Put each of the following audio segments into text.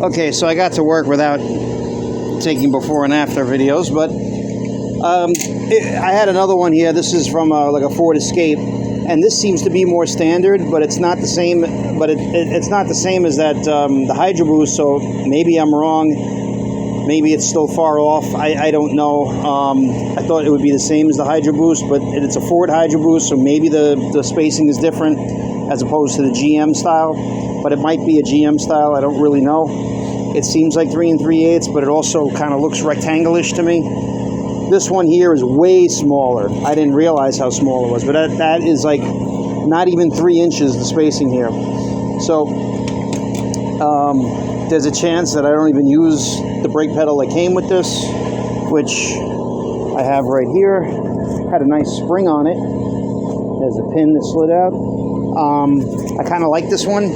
Okay, so I got to work without taking before and after videos, but I had another one here. This is from like a Ford Escape, and this seems to be more standard, but it's not the same. But it's not the same as that the Hydro Boost. So maybe I'm wrong. Maybe it's still far off. I don't know. I thought it would be the same as the Hydro Boost, but it's a Ford Hydro Boost, so maybe the spacing is different as opposed to the GM style. But it might be a GM style. I don't really know. It seems like 3 3/8, but it also kind of looks rectangular-ish to me. This one here is way smaller. I didn't realize how small it was, but that is like not even 3 inches, the spacing here. So there's a chance that I don't even use the brake pedal that came with this, which I have right here. Had a nice spring on it. There's a pin that slid out. I kind of like this one.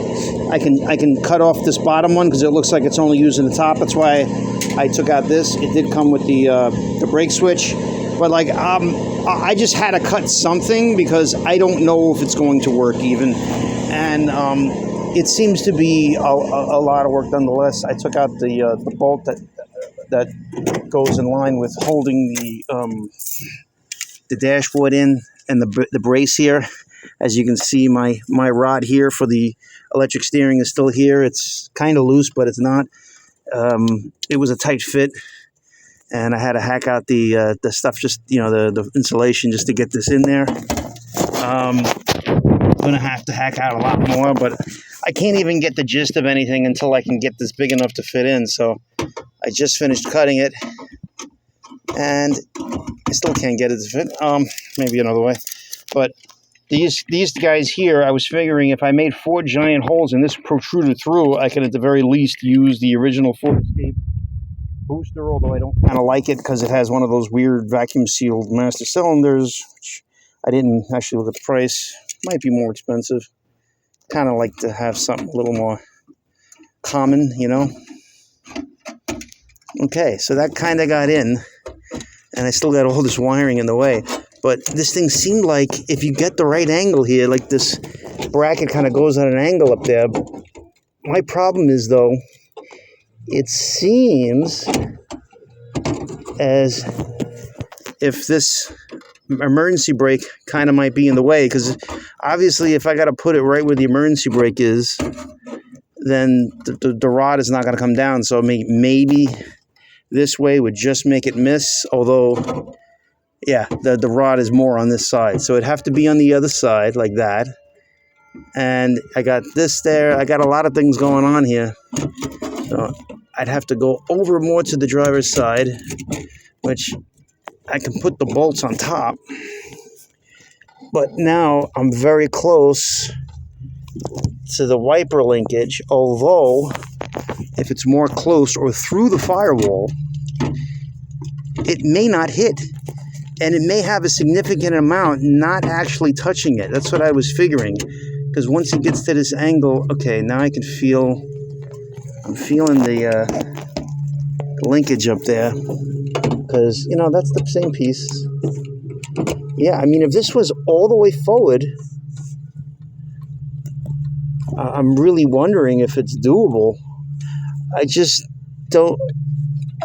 I can cut off this bottom one because it looks like it's only using the top. That's why I took out this. It did come with the brake switch, but like I just had to cut something because I don't know if it's going to work even, and it seems to be a lot of work nonetheless. I took out the bolt that goes in line with holding the dashboard in, and the brace here. As you can see, my rod here for the electric steering is still here. It's kind of loose, but it's not. It was a tight fit, and I had to hack out the stuff, just the insulation, just to get this in there. I'm gonna have to hack out a lot more, but I can't even get the gist of anything until I can get this big enough to fit in. So I just finished cutting it, and I still can't get it to fit. Maybe another way, but. These guys here, I was figuring if I made 4 giant holes and this protruded through, I could at the very least use the original Ford Escape booster, although I don't kind of like it because it has one of those weird vacuum-sealed master cylinders, which I didn't actually look at the price. Might be more expensive. Kind of like to have something a little more common, Okay, so that kind of got in, and I still got all this wiring in the way. But this thing seemed like if you get the right angle here, like this bracket kind of goes at an angle up there. My problem is, though, it seems as if this emergency brake kind of might be in the way. Because obviously, if I got to put it right where the emergency brake is, then the rod is not going to come down. So maybe this way would just make it miss, although... Yeah, the rod is more on this side. So it'd have to be on the other side like that. And I got this there. I got a lot of things going on here. So I'd have to go over more to the driver's side, which I can put the bolts on top. But now I'm very close to the wiper linkage, although if it's more close or through the firewall, it may not hit. And it may have a significant amount not actually touching it. That's what I was figuring. Because once it gets to this angle, okay, now I can feel, I'm feeling the linkage up there. Because, that's the same piece. Yeah, I mean, if this was all the way forward, I'm really wondering if it's doable. I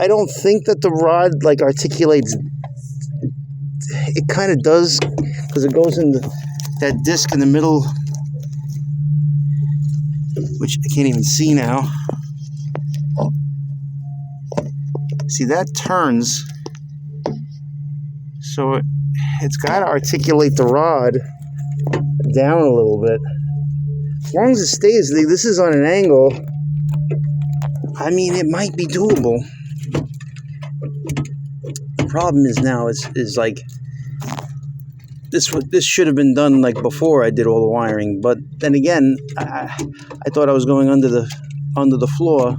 don't think that the rod, articulates. It kind of does, because it goes in that disc in the middle, which I can't even see now. See, that turns, so it's got to articulate the rod down a little bit. As long as it stays, this is on an angle, I mean, it might be doable. The problem is now is like this should have been done before I did all the wiring, but then again I thought I was going under the floor,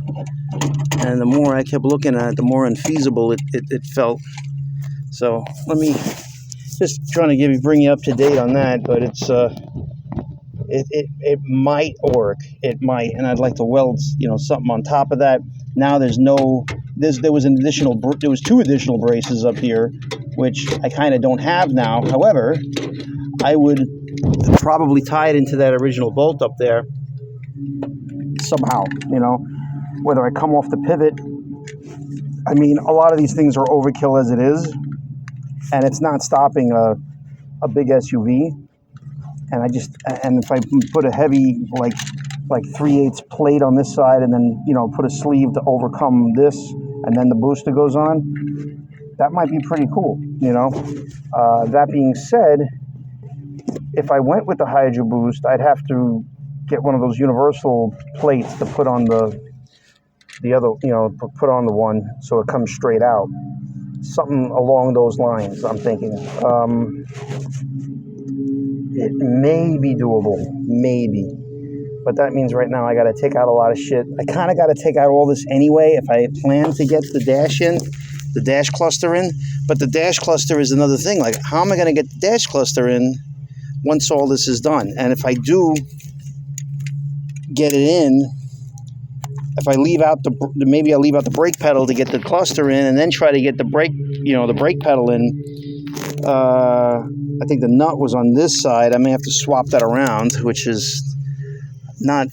and the more I kept looking at it, the more unfeasible it felt. So let me just trying to bring you up to date on that, but it's it might work. It might, and I'd like to weld something on top of that. Now there was 2 additional braces up here, which I kind of don't have now. However, I would probably tie it into that original bolt up there somehow, whether I come off the pivot. I mean, a lot of these things are overkill as it is, and it's not stopping a big SUV. And if I put a heavy, like 3/8 plate on this side, and then, you know, put a sleeve to overcome this, and then the booster goes on, that might be pretty cool, you know. That being said, if I went with the Hydro Boost, I'd have to get one of those universal plates to put on the other, you know, put on the one so it comes straight out. Something along those lines, I'm thinking. It may be doable, maybe. But that means right now I got to take out a lot of shit. I kind of got to take out all this anyway if I plan to get the dash in, the dash cluster in. But the dash cluster is another thing. Like, how am I going to get the dash cluster in once all this is done? And if I do get it in, if I leave out maybe I'll leave out the brake pedal to get the cluster in, and then try to get the brake pedal in. I think the nut was on this side. I may have to swap that around, which is not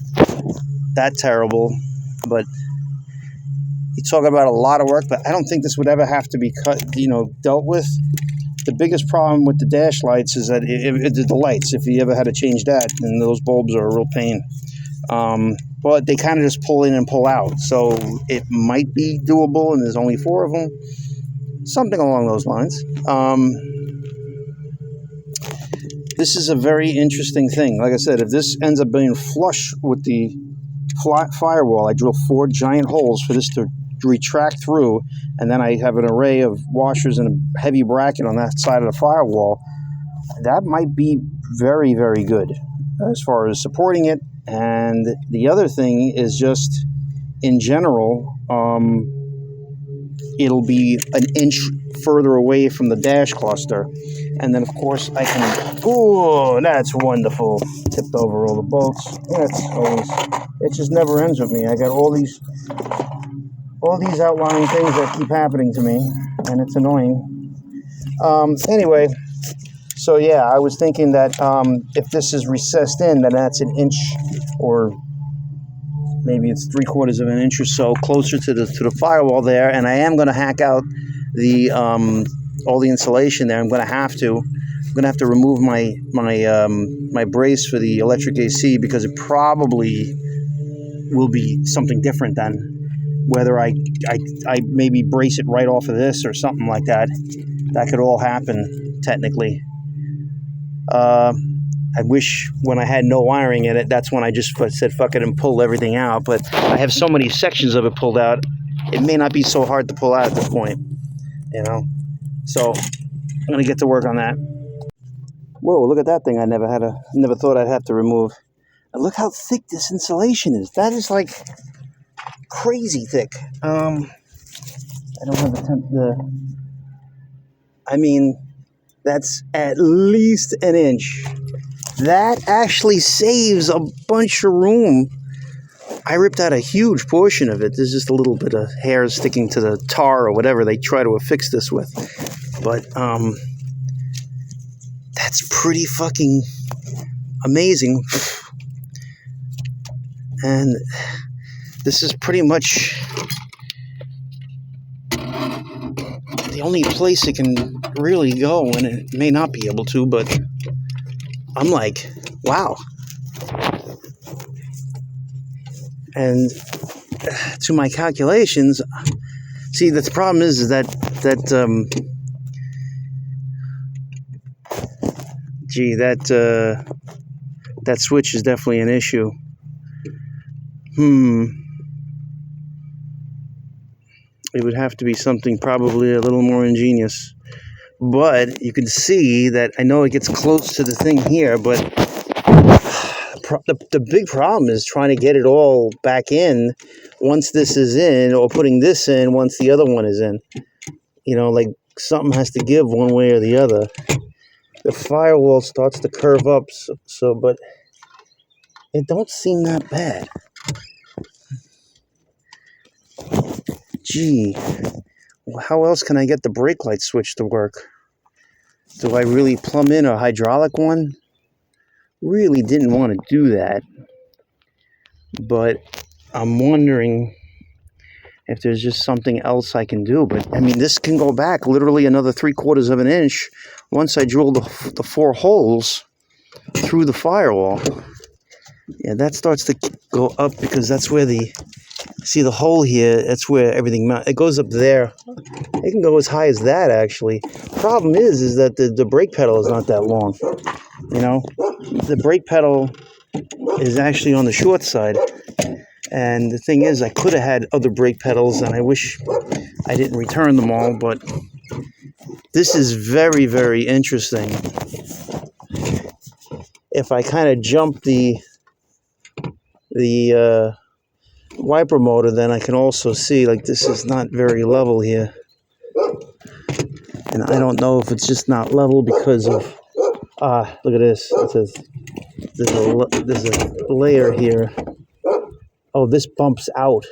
that terrible, but you talk about a lot of work, but I don't think this would ever have to be dealt with. The biggest problem with the dash lights is that the lights, if you ever had to change that, and those bulbs are a real pain. But they kind of just pull in and pull out, so it might be doable, and there's only 4 of them, something along those lines. This is a very interesting thing. Like I said, if this ends up being flush with the firewall, I drill 4 giant holes for this to retract through, and then I have an array of washers and a heavy bracket on that side of the firewall. That might be very, very good as far as supporting it. And the other thing is just, in general, it'll be an inch further away from the dash cluster. And then, of course, I can... Oh, that's wonderful. Tipped over all the bolts. It just never ends with me. I got all these outlying things that keep happening to me, and it's annoying. Anyway, so yeah, I was thinking that if this is recessed in, then that's an inch, or maybe it's 3/4 of an inch or so closer to the firewall there, and I am going to hack out the all the insulation there. I'm going to have to remove my brace for the electric AC, because it probably will be something different than whether I maybe brace it right off of this or something like that. That could all happen technically. I wish when I had no wiring in it, that's when I just said fuck it and pulled everything out. But I have so many sections of it pulled out, it may not be so hard to pull out at this point, you know. So I'm gonna get to work on that. Whoa, look at that thing! I never thought I'd have to remove. And look how thick this insulation is. That is like crazy thick. I don't have I mean, that's at least an inch. That actually saves a bunch of room. I ripped out a huge portion of it. There's just a little bit of hair sticking to the tar or whatever they try to affix this with. But that's pretty fucking amazing. And this is pretty much the only place it can really go, and it may not be able to, but I'm like, wow. And to my calculations, see, the problem is that switch is definitely an issue. It would have to be something probably a little more ingenious. But you can see that I know it gets close to the thing here, but the big problem is trying to get it all back in once this is in, or putting this in once the other one is in. You know, like something has to give one way or the other. The firewall starts to curve up, but it don't seem that bad. Gee, how else can I get the brake light switch to work? Do I really plumb in a hydraulic one? Really didn't want to do that. But I'm wondering if there's just something else I can do. But I mean, this can go back literally another 3/4 of an inch once I drill the 4 holes through the firewall. Yeah, that starts to go up because that's where see the hole here, that's where everything, it goes up there. It can go as high as that, actually. Problem is that the brake pedal is not that long, you know? The brake pedal is actually on the short side. And the thing is, I could have had other brake pedals, and I wish I didn't return them all, but this is very, very interesting. If I kind of jump the wiper motor, then I can also see, like, this is not very level here. And I don't know if it's just not level because of, look at this. It says there's a layer here. Oh, this bumps out.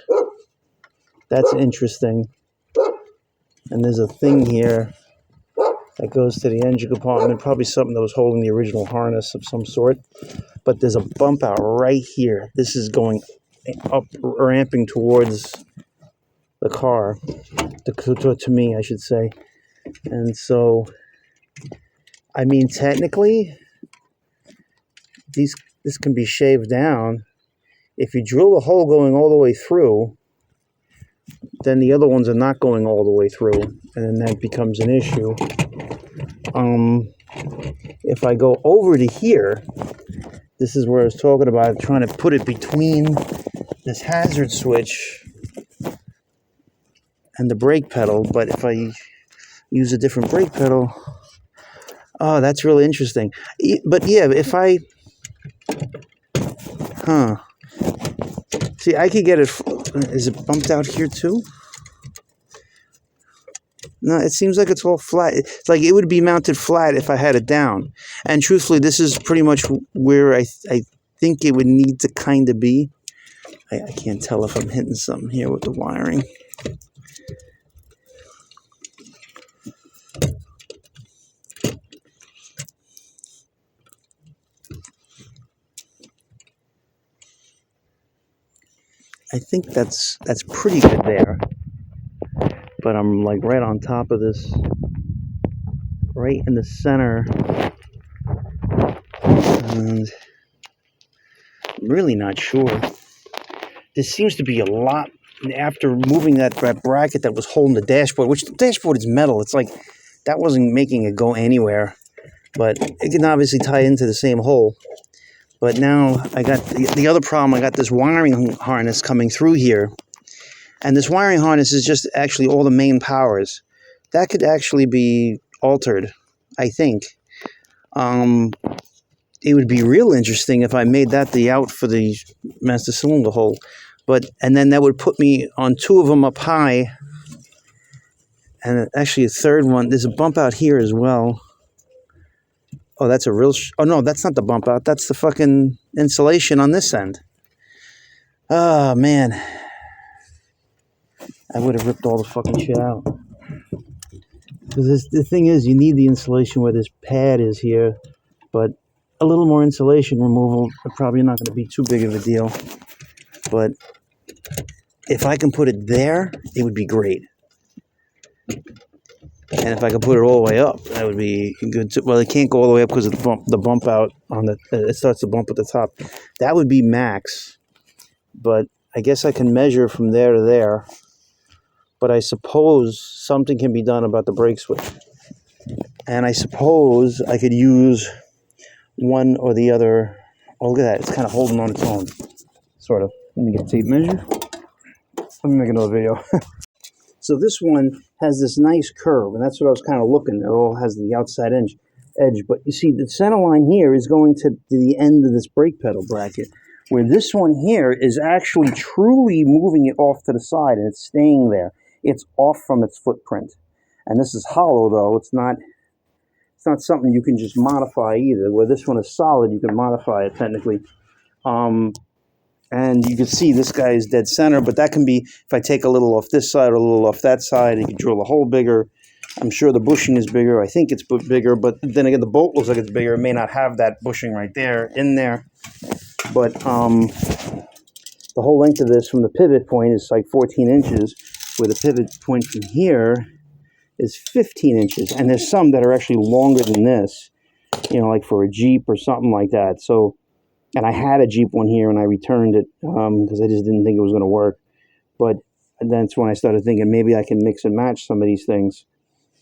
That's interesting. And there's a thing here that goes to the engine compartment, probably something that was holding the original harness of some sort. But there's a bump out right here. This is going up, ramping towards the car, to me, I should say. And so, I mean, technically, this can be shaved down. If you drill a hole going all the way through, then the other ones are not going all the way through, and then that becomes an issue. If I go over to here, this is where I was talking about trying to put it between this hazard switch and the brake pedal, but if I use a different brake pedal, oh, that's really interesting. But yeah, if I, see, I could get it, is it bumped out here too? No, it seems like it's all flat. It's like it would be mounted flat if I had it down. And truthfully, this is pretty much where I think it would need to kind of be. I can't tell if I'm hitting something here with the wiring. I think that's pretty good there. But I'm like right on top of this, right in the center. And I'm really not sure. There seems to be a lot after moving that bracket that was holding the dashboard, which the dashboard is metal. It's like that wasn't making it go anywhere. But it can obviously tie into the same hole. But now I got the other problem. I got this wiring harness coming through here. And this wiring harness is just actually all the main powers. That could actually be altered, I think. It would be real interesting if I made that the out for the master cylinder hole. And then that would put me on 2 of them up high. And actually a third one, there's a bump out here as well. Oh, that's a real, oh no, that's not the bump out. That's the fucking insulation on this end. Oh, man. I would have ripped all the fucking shit out. Because the thing is, you need the insulation where this pad is here. But a little more insulation removal probably not going to be too big of a deal. But if I can put it there, it would be great. And if I could put it all the way up, that would be good too. Well, it can't go all the way up because of the bump out on the, it starts to bump at the top. That would be max. But I guess I can measure from there to there. But I suppose something can be done about the brake switch. And I suppose I could use one or the other. Oh, look at that. It's kind of holding on its own. Sort of. Let me get a tape measure. Let me make another video. So this one has this nice curve, and that's what I was kind of looking. It all has the outside edge. But you see, the center line here is going to the end of this brake pedal bracket, where this one here is actually truly moving it off to the side, and it's staying there. It's off from its footprint. And this is hollow, though. It's not something you can just modify either. Where this one is solid, you can modify it technically. And you can see this guy is dead center, but that can be, if I take a little off this side or a little off that side, you can drill a hole bigger. I'm sure the bushing is bigger. I think it's bigger, but then again, the bolt looks like it's bigger. It may not have that bushing right there, in there. But the whole length of this from the pivot point is like 14 inches, where the pivot point from here is 15 inches. And there's some that are actually longer than this, you know, like for a Jeep or something like that. So, and I had a Jeep one here and I returned it because I just didn't think it was going to work. But that's when I started thinking maybe I can mix and match some of these things.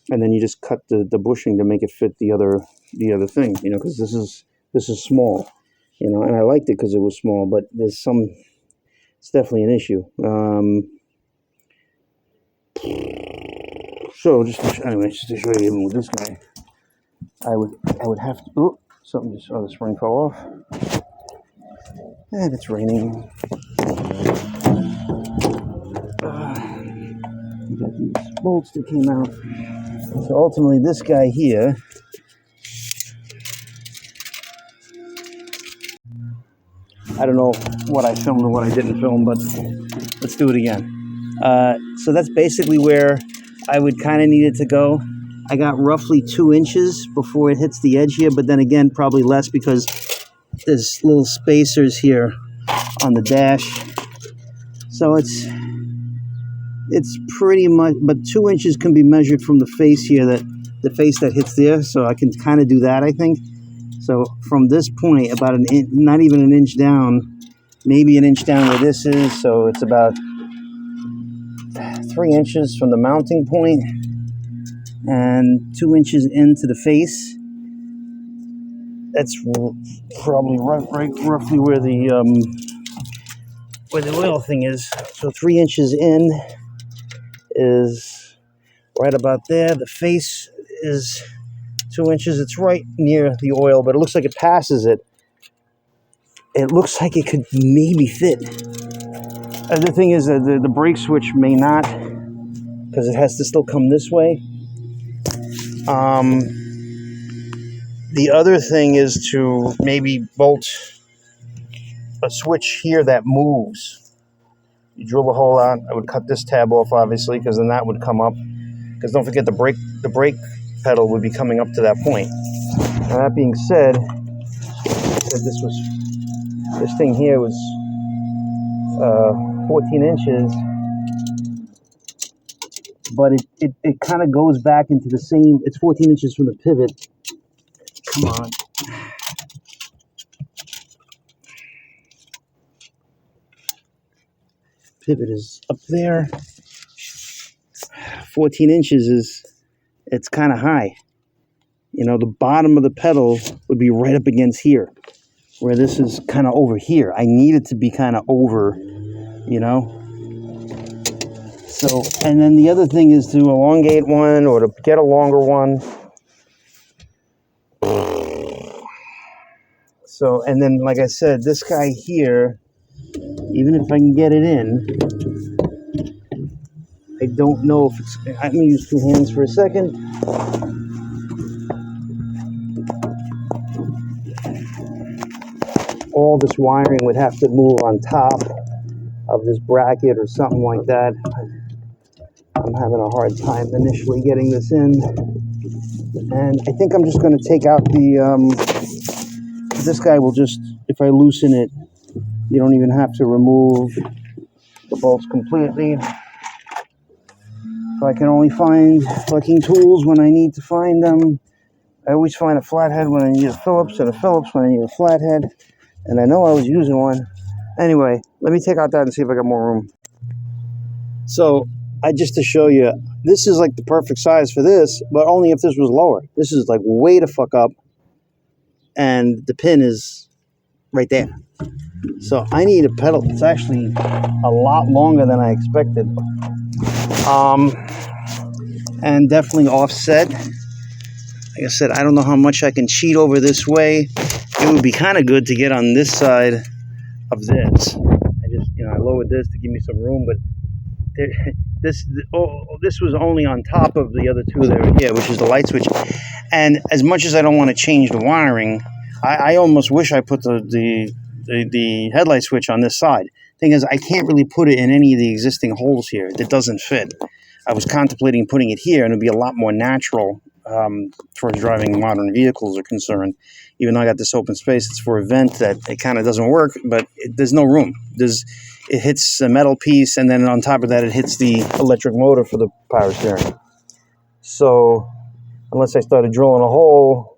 And then you just cut the bushing to make it fit the other thing, you know, because this is small, you know, and I liked it because it was small, but there's some, it's definitely an issue. So just to show you, even with this guy, I would have to, oh, something just, oh, the spring fell off, and it's raining. You got these bolts that came out. So ultimately, this guy here, I don't know what I filmed and what I didn't film, but let's do it again. So that's basically where I would kind of need it to go. I got roughly 2 inches before it hits the edge here, but then again, probably less because there's little spacers here on the dash. So it's pretty much, but 2 inches can be measured from the face here, that the face that hits there. So I can kind of do that, I think. So from this point, about an inch, not even an inch down, maybe an inch down where this is. So it's about 3 inches from the mounting point and 2 inches into the face. That's probably roughly where the oil thing is. So 3 inches in is right about there. The face is 2 inches. It's right near the oil, but it looks like it passes it. It looks like it could maybe fit. The thing is that the brake switch may not, because it has to still come this way. The other thing is to maybe bolt a switch here that moves. You drill the hole out. I would cut this tab off, obviously, because then that would come up. Because don't forget, the brake pedal would be coming up to that point. Now, that being said, this thing here was 14 inches, but it kind of goes back into the same. It's 14 inches from the pivot. Come on. Pivot is up there. 14 inches it's kind of high. You know, the bottom of the pedal would be right up against here, where this is kind of over here. I need it to be kind of over, you know. So, and then the other thing is to elongate one or to get a longer one. So, and then, like I said, this guy here, even if I can get it in, I don't know if it's, I'm going to use 2 hands for a second. All this wiring would have to move on top of this bracket or something like that. I'm having a hard time initially getting this in. And I think I'm just going to take out the, this guy will just, if I loosen it, you don't even have to remove the bolts completely. If I can only find fucking tools when I need to find them. I always find a flathead when I need a Phillips and a Phillips when I need a flathead. And I know I was using one. Anyway, let me take out that and see if I got more room. So, just to show you, this is like the perfect size for this, but only if this was lower. This is like way the fuck up. And the pin is right there. So I need a pedal that's actually a lot longer than I expected. And definitely offset. Like I said, I don't know how much I can cheat over this way. It would be kind of good to get on this side of this. I lowered this to give me some room, but this was only on top of the other two there, yeah, which is the light switch. And as much as I don't want to change the wiring, I almost wish I put the headlight switch on this side. Thing is, I can't really put it in any of the existing holes here. It doesn't fit. I was contemplating putting it here, and it would be a lot more natural as far as driving modern vehicles are concerned. Even though I got this open space, it's for a vent that it kind of doesn't work, but there's no room. It hits a metal piece, and then on top of that, it hits the electric motor for the power steering. So unless I started drilling a hole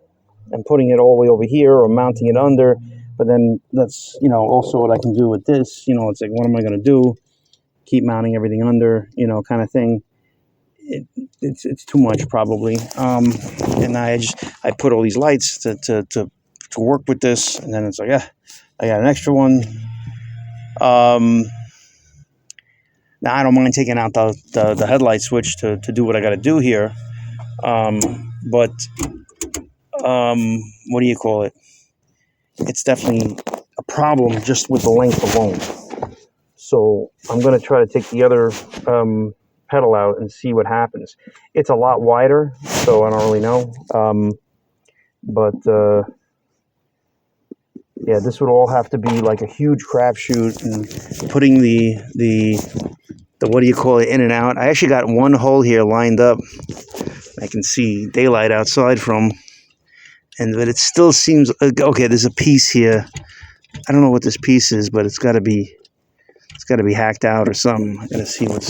and putting it all the way over here or mounting it under, but then that's, also what I can do with this. It's like, what am I going to do? Keep mounting everything under, kind of thing. It's too much probably. And I put all these lights to work with this, and then it's like, I got an extra one. Now I don't mind taking out the headlight switch to do what I got to do here. But what do you call it? It's definitely a problem just with the length alone. So I'm going to try to take the other pedal out and see what happens. It's a lot wider, so I don't really know. But yeah, this would all have to be like a huge crapshoot, and putting the what do you call it, in and out. I actually got one hole here lined up. I can see daylight outside from, but it still seems okay. There's a piece here. I don't know what this piece is, but it's got to be hacked out or something. I got to see what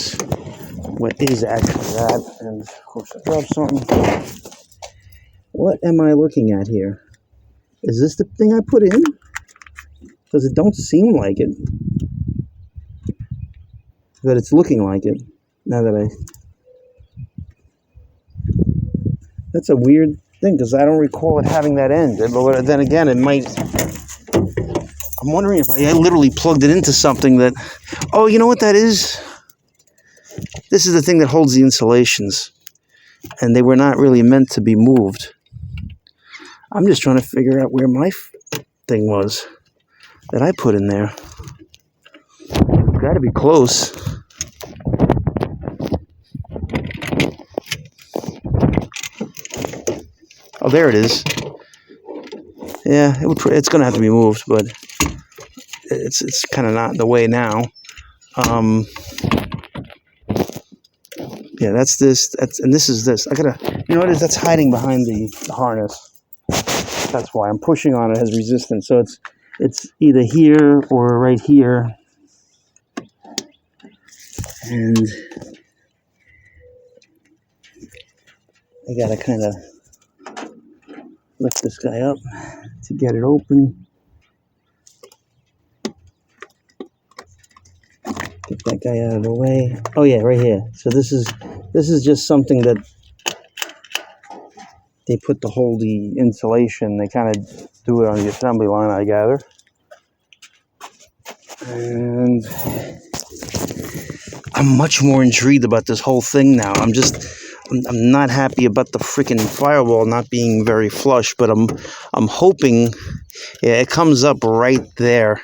is actually that. And of course I dropped something. What am I looking at here? Is this the thing I put in? Because it don't seem like it. But it's looking like it. Now that that's a weird thing, because I don't recall it having that end. But then again, it might. I'm wondering if I literally plugged it into something that. Oh, you know what that is? This is the thing that holds the insulations, and they were not really meant to be moved. I'm just trying to figure out where my thing was that I put in there. Got to be close. Oh, there it is. Yeah, it's going to have to be moved, but it's kind of not in the way now. Yeah, that's this. And this is this. I gotta. You know what it is? That's hiding behind the harness. That's why I'm pushing on it. It has resistance, so it's either here or right here. And I gotta kind of lift this guy up to get it open. Get that guy out of the way. Oh yeah, right here. So this is just something that they put to hold the insulation. They kind of do it on the assembly line, I gather. And I'm much more intrigued about this whole thing now. I'm not happy about the freaking firewall not being very flush, but I'm hoping, yeah, it comes up right there.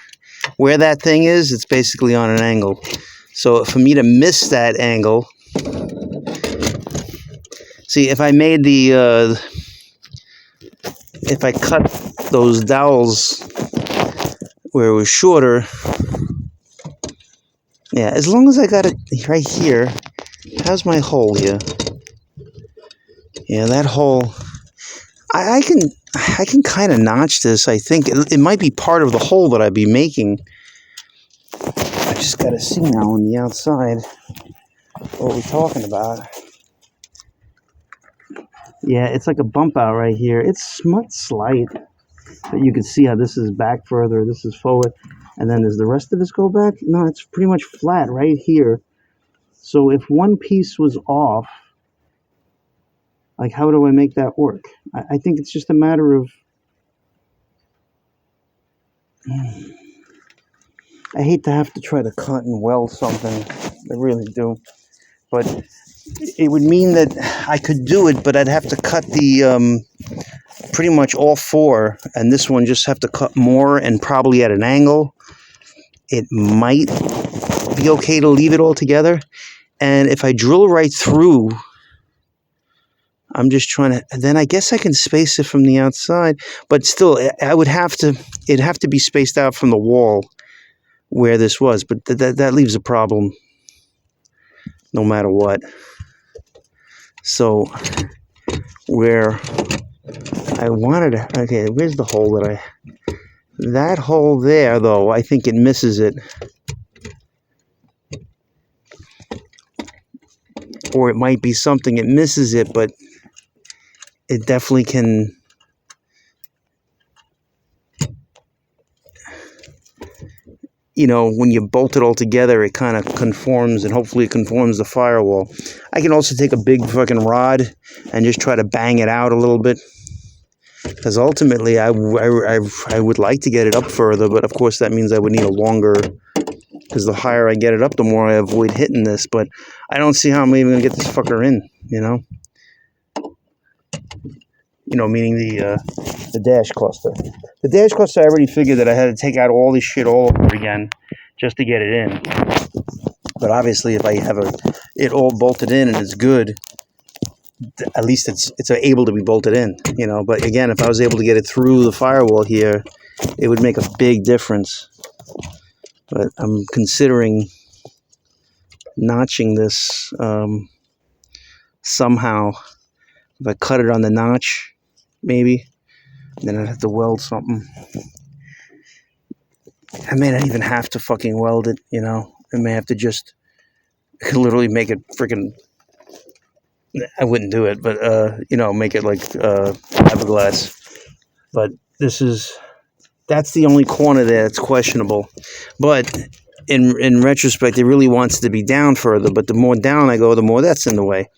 Where that thing is, it's basically on an angle. So for me to miss that angle, see, if I made if I cut those dowels where it was shorter, yeah, as long as I got it right here. How's my hole here? Yeah, that hole, I can kind of notch this. I think it might be part of the hole that I'd be making. I just got to see now on the outside what we're talking about. Yeah, it's like a bump out right here. It's slight, but you can see how this is back further, this is forward, and then does the rest of this go back? No, it's pretty much flat right here. So if one piece was off, like, how do I make that work? I think it's just a matter of... I hate to have to try to cut and weld something. I really do. But it would mean that I could do it, but I'd have to cut the... pretty much all four, and this one just have to cut more and probably at an angle. It might be okay to leave it all together. And if I drill right through... I'm just trying to, then I guess I can space it from the outside, but still, it'd have to be spaced out from the wall where this was, but that leaves a problem no matter what. So where I wanted to, okay, where's the hole that hole there, though, I think it misses it. Or it might be something, it misses it, but it definitely can, you know, when you bolt it all together, it kind of conforms, and hopefully it conforms the firewall. I can also take a big fucking rod and just try to bang it out a little bit, because ultimately I would like to get it up further, but of course that means I would need a longer, because the higher I get it up, the more I avoid hitting this. But I don't see how I'm even going to get this fucker in, you know? You know, meaning the dash cluster. The dash cluster, I already figured that I had to take out all this shit all over again just to get it in. But obviously, if I have it all bolted in and it's good, at least it's able to be bolted in, you know. But again, if I was able to get it through the firewall here, it would make a big difference. But I'm considering notching this somehow. If I cut it on the notch, maybe, then I'd have to weld something. I may not even have to fucking weld it, you know. I may have to just literally make it freaking, I wouldn't do it, but you know, make it like fiberglass. But that's the only corner there that's questionable. But in retrospect, it really wants to be down further, but the more down I go, the more that's in the way.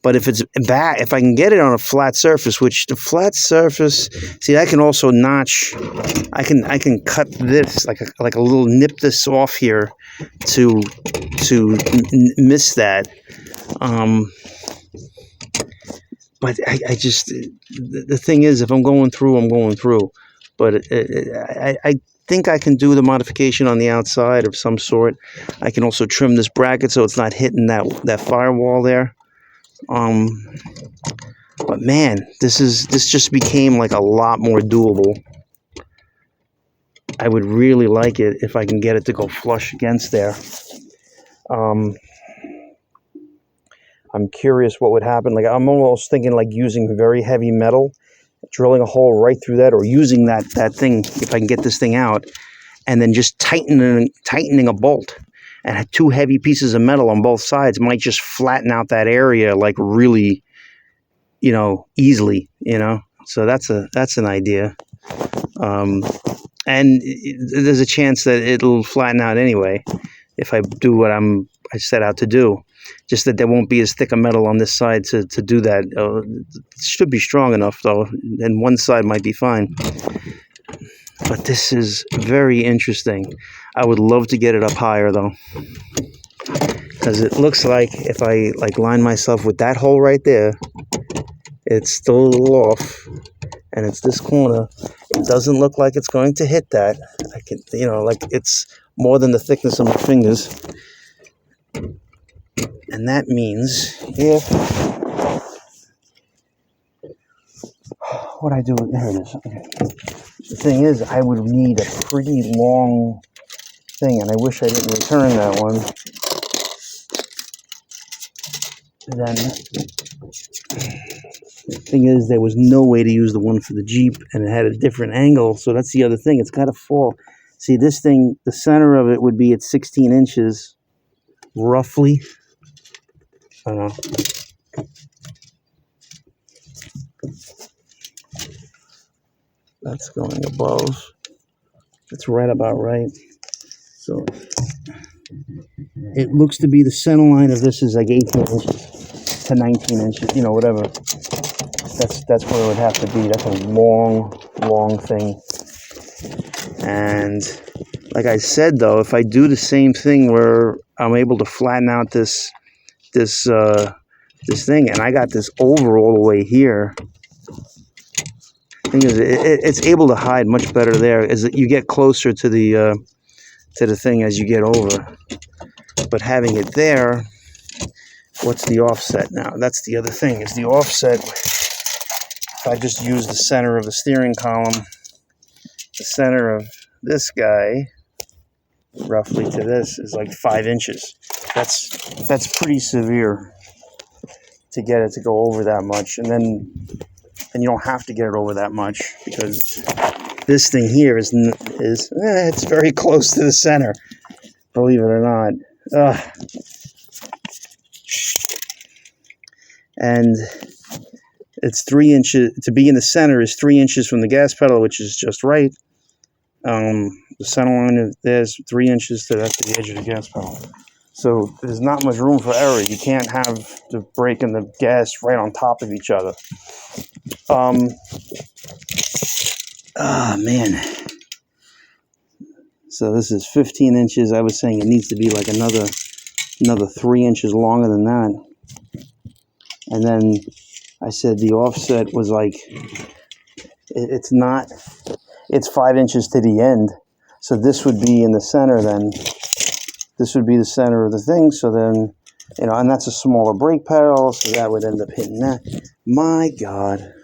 But if it's back, if I can get it on a flat surface, which the flat surface, see, I can also notch. I can cut this like a little, nip this off here to miss that. But I just, the thing is, if I'm going through, I'm going through. But I think I can do the modification on the outside of some sort. I can also trim this bracket so it's not hitting that firewall there. But man, this just became like a lot more doable. I would really like it if I can get it to go flush against there. I'm curious what would happen. Like, I'm almost thinking like using very heavy metal, drilling a hole right through that, or using that thing, if I can get this thing out, and then just tightening a bolt. And two heavy pieces of metal on both sides might just flatten out that area like really, you know, easily, you know. So that's an idea. And there's a chance that it'll flatten out anyway if I do what I set out to do. Just that there won't be as thick a metal on this side to do that. It should be strong enough, though, and one side might be fine. But this is very interesting. I would love to get it up higher, though, because it looks like if I like line myself with that hole right there, it's still a little off, and it's this corner. It doesn't look like it's going to hit that. I can, you know, like it's more than the thickness of my fingers. And that means if what I do, there it is. Okay. The thing is, I would need a pretty long thing, and I wish I didn't return that one. Then the thing is, there was no way to use the one for the Jeep, and it had a different angle. So that's the other thing. It's got to fall. See, this thing, the center of it would be at 16 inches, roughly. I don't know. That's going above. It's right about right. So it looks to be the center line of this is like 18 inches to 19 inches, you know, whatever. That's where it would have to be. That's a long thing. And like I said, though, if I do the same thing where I'm able to flatten out this thing, and I got this over all the way here. Thing is, it's able to hide much better there as you get closer to the thing as you get over. But having it there, what's the offset now? That's the other thing, is the offset. If I just use the center of the steering column, the center of this guy, roughly to this, is like 5 inches. That's pretty severe. to get it to go over that much, and then you don't have to get it over that much, because this thing here is it's very close to the center, believe it or not. And it's 3 inches to be in the center, is 3 inches from the gas pedal, which is just right. The center line, there's 3 inches to the edge of the gas pedal. So there's not much room for error. You can't have the brake and the gas right on top of each other. Man. So this is 15 inches. I was saying it needs to be like another 3 inches longer than that. And then I said the offset was like, it's 5 inches to the end. So this would be in the center then. This would be the center of the thing. So then, and that's a smaller brake pedal. So that would end up hitting that. My God.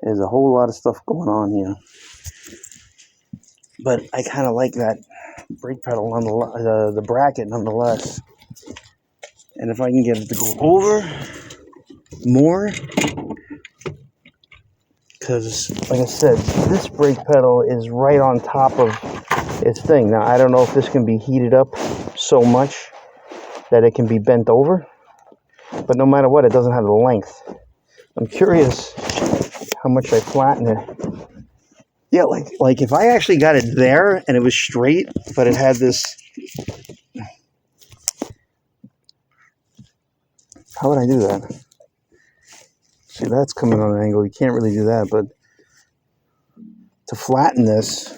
There's a whole lot of stuff going on here. But I kind of like that brake pedal, the bracket nonetheless. And if I can get it to go over more, because like I said, this brake pedal is right on top of its thing. Now I don't know if this can be heated up so much that it can be bent over, but no matter what, it doesn't have the length. I'm curious how much I flatten it. Yeah, like if I actually got it there and it was straight, but it had this. How would I do that? See, that's coming on an angle. You can't really do that, but to flatten this,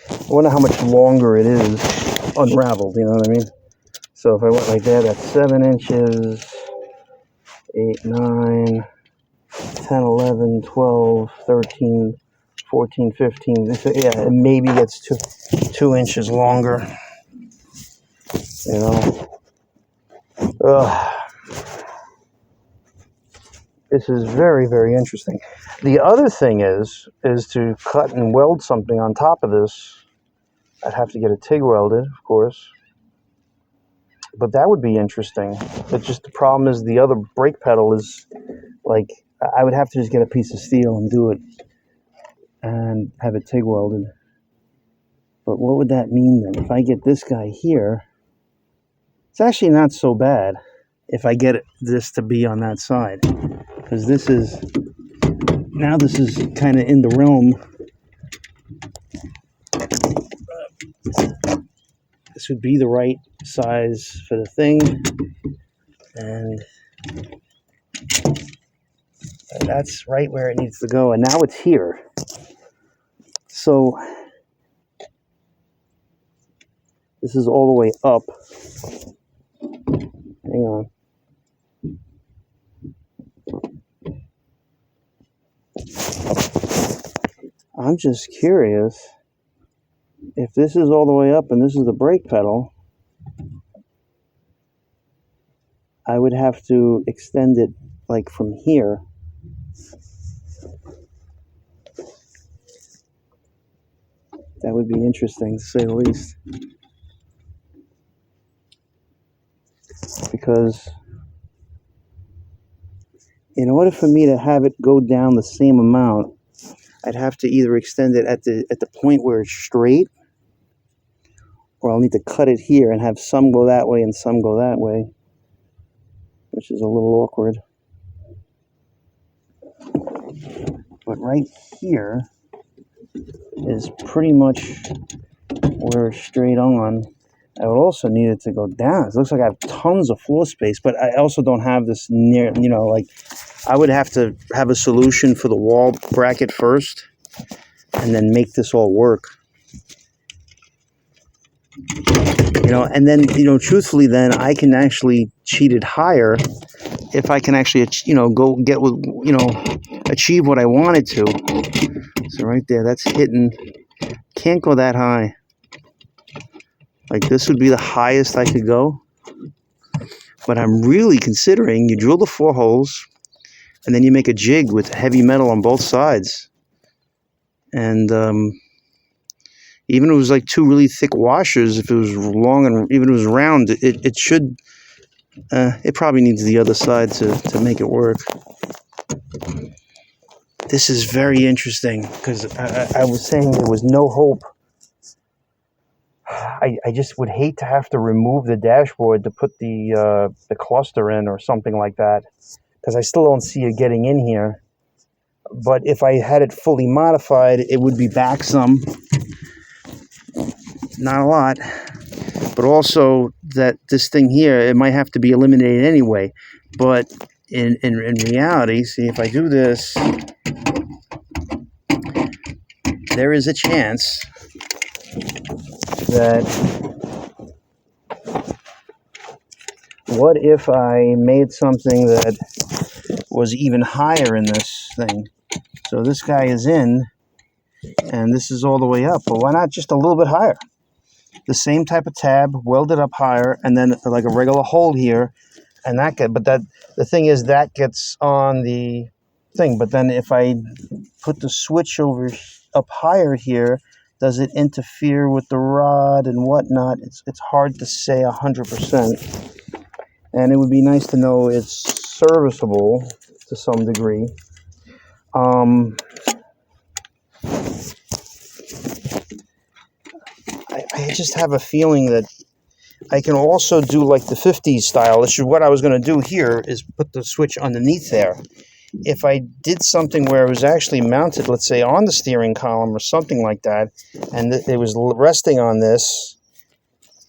I wonder how much longer it is unraveled, you know what I mean? So if I went like that, that's 7 inches, 8, 9, 10, 11, 12, 13, 14, 15. Yeah, it maybe gets 2 inches longer, you know? This is very, very interesting. The other thing is to cut and weld something on top of this. I'd have to get it TIG welded, of course. But that would be interesting. But just the problem is the other brake pedal is, like, I would have to just get a piece of steel and do it and have it TIG welded. But what would that mean then? If I get this guy here, it's actually not so bad if I get this to be on that side. Because this is kind of in the realm. This would be the right size for the thing, and that's right where it needs to go. And now it's here. So this is all the way up. Hang on. I'm just curious if this is all the way up and this is the brake pedal. I would have to extend it like from here. That would be interesting, to say the least. Because in order for me to have it go down the same amount, I'd have to either extend it at the point where it's straight, or I'll need to cut it here and have some go that way and some go that way, which is a little awkward. But right here is pretty much where it's straight on. I would also need it to go down. It looks like I have tons of floor space, but I also don't have this near, like, I would have to have a solution for the wall bracket first and then make this all work. And then, truthfully, then I can actually cheat it higher if I can actually, go get with, achieve what I wanted to. So right there, that's hitting. Can't go that high. Like, this would be the highest I could go. But I'm really considering you drill the 4 holes and then you make a jig with heavy metal on both sides. And even if it was like 2 really thick washers, if it was long and even if it was round, it should It probably needs the other side to make it work. This is very interesting because I was saying there was no hope. I just would hate to have to remove the dashboard to put the cluster in or something like that, because I still don't see it getting in here. But if I had it fully modified, it would be back some. Not a lot. But also that this thing here, it might have to be eliminated anyway. But in reality, see, if I do this, there is a chance that, what if I made something that was even higher in this thing? So this guy is in, and this is all the way up, but why not just a little bit higher? The same type of tab, welded up higher, and then like a regular hole here, and the thing is that gets on the thing, but then if I put the switch over up higher here, does it interfere with the rod and whatnot? It's hard to say 100%. And it would be nice to know it's serviceable to some degree. I just have a feeling that I can also do like the 50s style. This is what I was going to do here, is put the switch underneath there. If I did something where it was actually mounted, let's say, on the steering column or something like that, and it was resting on this,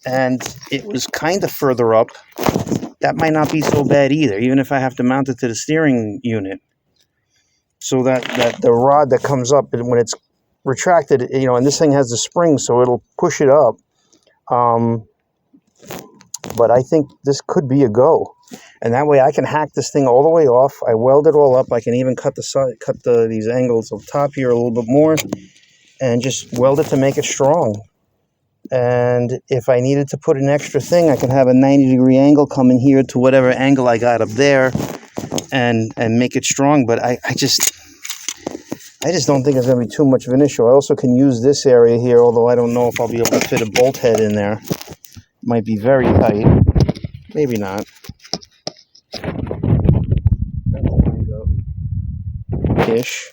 and it was kind of further up, that might not be so bad either, even if I have to mount it to the steering unit. So that the rod that comes up, when it's retracted, and this thing has the spring, so it'll push it up. But I think this could be a go. And that way I can hack this thing all the way off. I weld it all up. I can even cut these angles up top here a little bit more and just weld it to make it strong. And if I needed to put an extra thing, I can have a 90-degree angle come in here to whatever angle I got up there and make it strong. But I just don't think it's going to be too much of an issue. I also can use this area here, although I don't know if I'll be able to fit a bolt head in there. Might be very tight. Maybe not. Ish.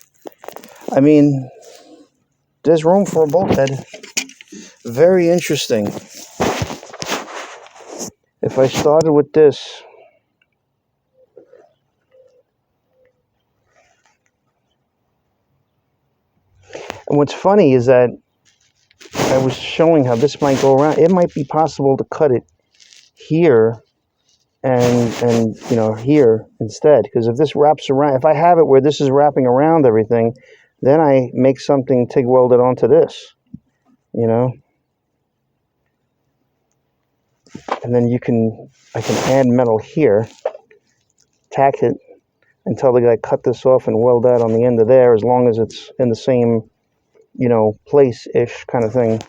I mean, there's room for a bolt head. Very interesting. If I started with this, and what's funny is that I was showing how this might go around. It might be possible to cut it here and here instead, because if this wraps around, if I have it where this is wrapping around everything, then I make something TIG welded onto this, and then I can add metal here, tack it, and tell the guy cut this off and weld that on the end of there, as long as it's in the same place-ish kind of thing.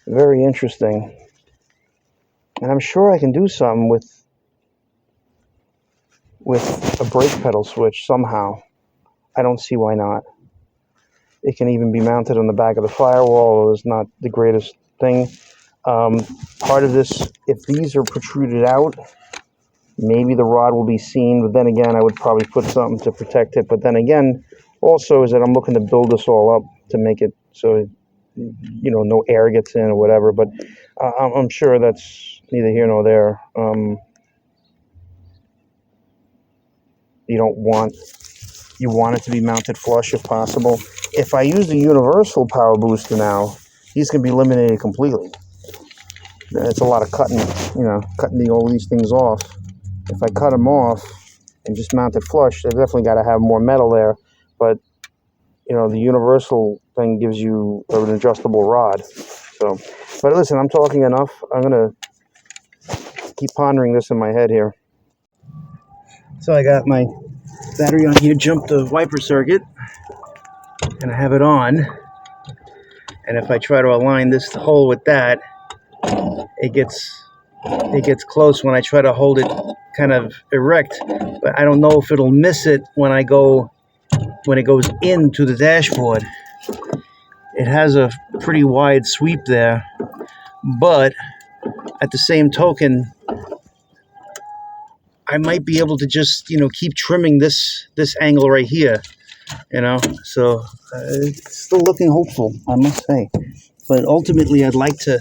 Very interesting. And I'm sure I can do something with a brake pedal switch somehow. I don't see why not. It can even be mounted on the back of the firewall. It's not the greatest thing. Part of this, if these are protruded out, maybe the rod will be seen, but then again, I would probably put something to protect it. But then again, also is that I'm looking to build this all up to make it so, no air gets in or whatever. But I'm sure that's neither here nor there. You want it to be mounted flush if possible. If I use the universal power booster now, these can be eliminated completely. It's a lot of cutting all these things off. If I cut them off and just mount it flush, they've definitely got to have more metal there. But the universal thing gives you an adjustable rod. So, but listen, I'm talking enough. I'm gonna keep pondering this in my head here. So I got my battery on here, jumped the wiper circuit, and I have it on. And if I try to align this hole with that, it gets close when I try to hold it kind of erect, but I don't know if it'll miss it when it goes into the dashboard. It has a pretty wide sweep there, but at the same token, I might be able to just, you know, keep trimming this angle right here, you know. So it's still looking hopeful, I must say. But ultimately, I'd like to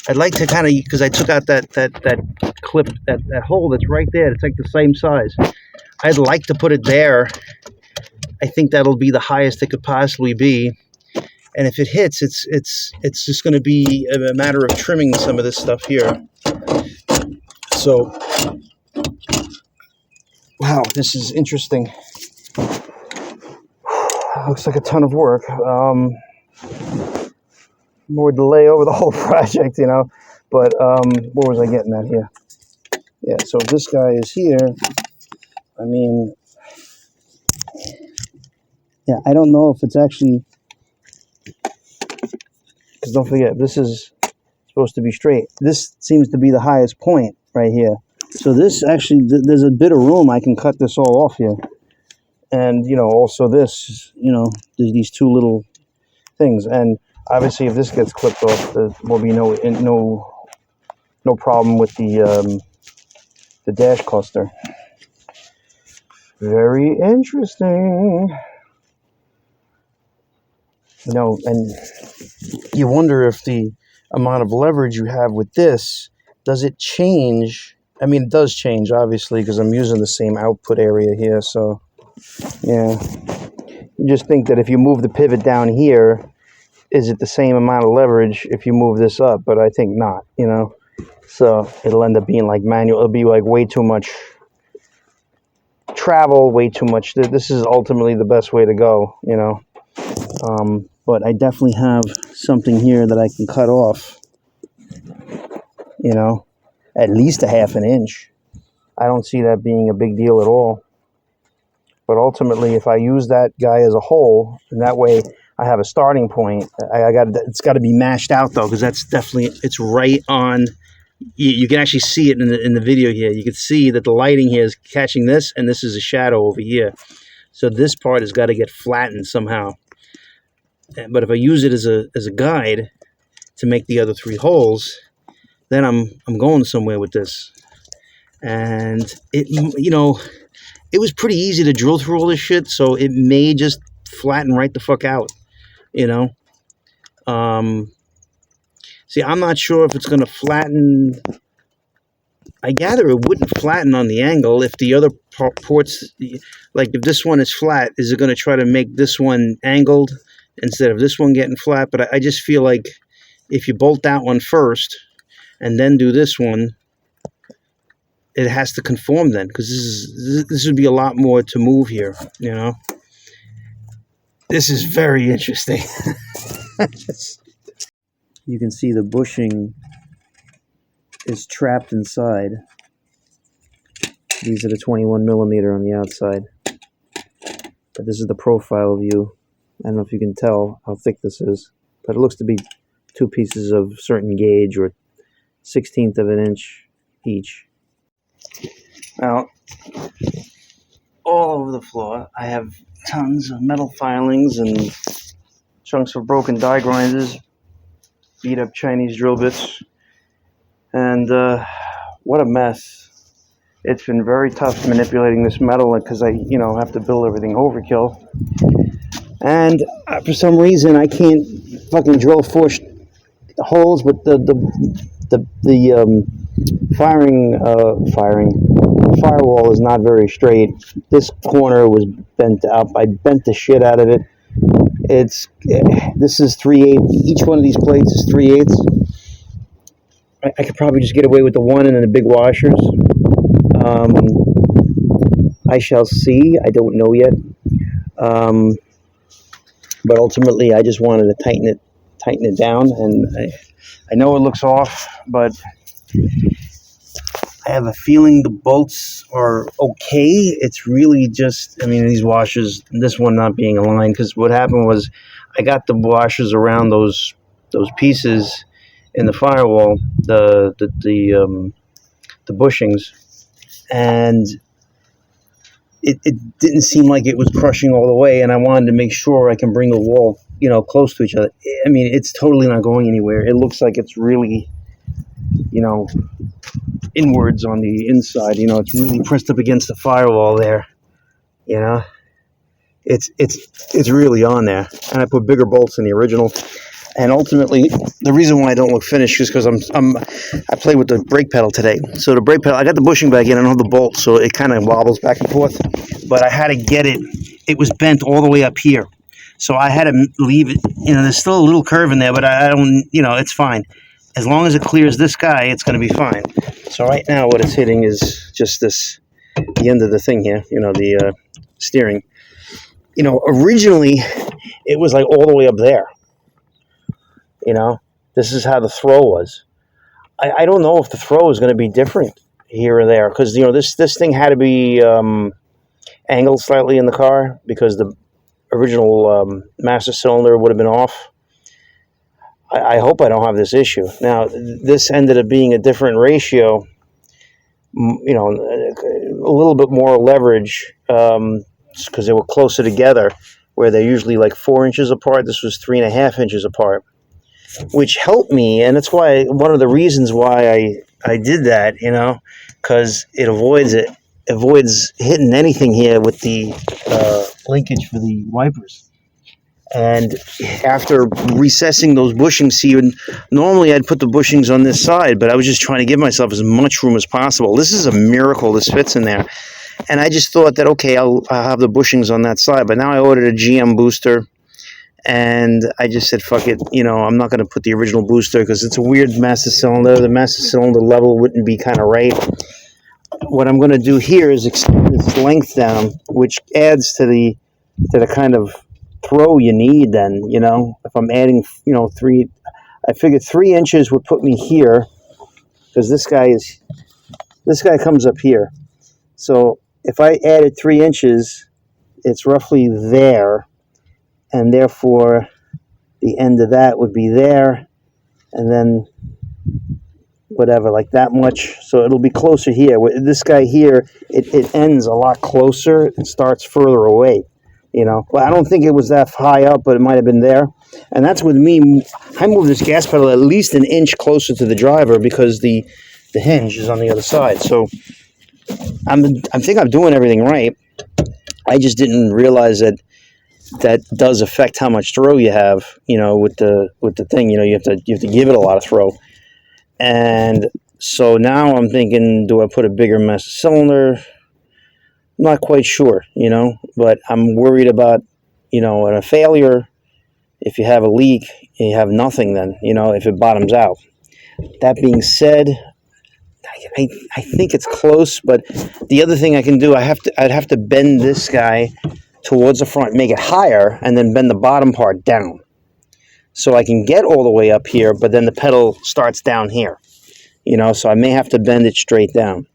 kind of, because I took out that clip, that hole that's right there. It's like the same size. I'd like to put it there. I think that'll be the highest it could possibly be. And if it hits, it's just going to be a matter of trimming some of this stuff here. So, wow, this is interesting. Looks like a ton of work. More delay over the whole project, you know. But what was I getting at here? Yeah, so if this guy is here, I mean, yeah, I don't know if it's actually, because don't forget, this is supposed to be straight. This seems to be the highest point right here. So this actually, there's a bit of room. I can cut this all off here. And, you know, also this, you know, there's these two little things. And obviously if this gets clipped off, there will be no problem with the dash cluster. Very interesting. You know, and you wonder if the amount of leverage you have with this, does it change? I mean, it does change, obviously, because I'm using the same output area here. So, yeah. You just think that if you move the pivot down here, is it the same amount of leverage if you move this up? But I think not, you know. So it'll end up being like manual. It'll be like way too much travel, way too much. This is ultimately the best way to go, you know. But I definitely have something here that I can cut off, you know, at least a ½ inch. I don't see that being a big deal at all. But ultimately, if I use that guy as a whole, and that way I have a starting point, it's got to be mashed out though, because that's definitely, it's right on. You can actually see it in the video here. You can see that the lighting here is catching this, and this is a shadow over here. So this part has got to get flattened somehow. But if I use it as a guide to make the other 3 holes, then I'm going somewhere with this. And it, you know, it was pretty easy to drill through all this shit, so it may just flatten right the fuck out, you know. See, I'm not sure if it's going to flatten. I gather it wouldn't flatten on the angle if the other ports, like if this one is flat, is it going to try to make this one angled instead of this one getting flat? But I just feel like if you bolt that one first and then do this one, it has to conform then, because this would be a lot more to move here, you know. This is very interesting. You can see the bushing is trapped inside. These are the 21mm on the outside. But this is the profile view. I don't know if you can tell how thick this is, but it looks to be 2 pieces of certain gauge, or 1/16 of an inch each. Now, all over the floor, I have tons of metal filings and chunks of broken die grinders, beat up Chinese drill bits, and what a mess. It's been very tough manipulating this metal because I, you know, have to build everything overkill. And for some reason, I can't fucking drill 4 holes, but the firewall is not very straight. This corner was bent up. I bent the shit out of it. This is 3/8. Each one of these plates is 3/8. I could probably just get away with the one and then the big washers. I shall see. I don't know yet. But ultimately, I just wanted to tighten it down, and I know it looks off, but I have a feeling the bolts are okay. It's really just, I mean, these washers, this one not being aligned, because what happened was I got the washers around those pieces in the firewall, the bushings, and it didn't seem like it was crushing all the way, and I wanted to make sure I can bring the wall, you know, close to each other. I mean, it's totally not going anywhere. It looks like it's really, you know, inwards on the inside. You know, it's really pressed up against the firewall there. You know, it's really on there. And I put bigger bolts in the original. And ultimately, the reason why I don't look finished is because I played with the brake pedal today. So the brake pedal, I got the bushing back in. I don't have the bolt, so it kind of wobbles back and forth. But I had to get it. It was bent all the way up here. So I had to leave it. You know, there's still a little curve in there, but I don't, you know, it's fine. As long as it clears this guy, it's going to be fine. So right now what it's hitting is just this, the end of the thing here, you know, the steering. You know, originally it was like all the way up there. You know, this is how the throw was. I don't know if the throw is going to be different here or there, because, you know, this thing had to be angled slightly in the car because the original master cylinder would have been off. I hope I don't have this issue. Now, this ended up being a different ratio, you know, a little bit more leverage because they were closer together, where they're usually like 4 inches apart. This was 3.5 inches apart, which helped me, and that's why one of the reasons why I did that, you know, because it avoids hitting anything here with the linkage for the wipers. And after recessing those bushings, see, normally I'd put the bushings on this side, but I was just trying to give myself as much room as possible. This is a miracle this fits in there. And I just thought that, okay, I'll have the bushings on that side. But now I ordered a GM booster, and I just said, fuck it, you know, I'm not going to put the original booster because it's a weird master cylinder. The master cylinder level wouldn't be kind of right. What I'm going to do here is extend its length down, which adds to the kind of throw you need then, you know. If I'm adding, you know, I figured 3 inches would put me here, because this guy comes up here. So if I added 3 inches, it's roughly there, and therefore the end of that would be there, and then whatever, like that much. So it'll be closer here. This guy here, it ends a lot closer and starts further away. You know, well, I don't think it was that high up, but it might have been there. And that's with me. I move this gas pedal at least an inch closer to the driver because the hinge is on the other side. So I think I'm doing everything right. I just didn't realize that does affect how much throw you have. You know, with the thing. You know, you have to give it a lot of throw. And so now I'm thinking, do I put a bigger master cylinder? I'm not quite sure, you know, but I'm worried about, you know, a failure. If you have a leak, you have nothing then, you know, if it bottoms out. That being said, I think it's close, but the other thing I can do, I'd have to bend this guy towards the front, make it higher, and then bend the bottom part down. So I can get all the way up here, but then the pedal starts down here, you know, so I may have to bend it straight down.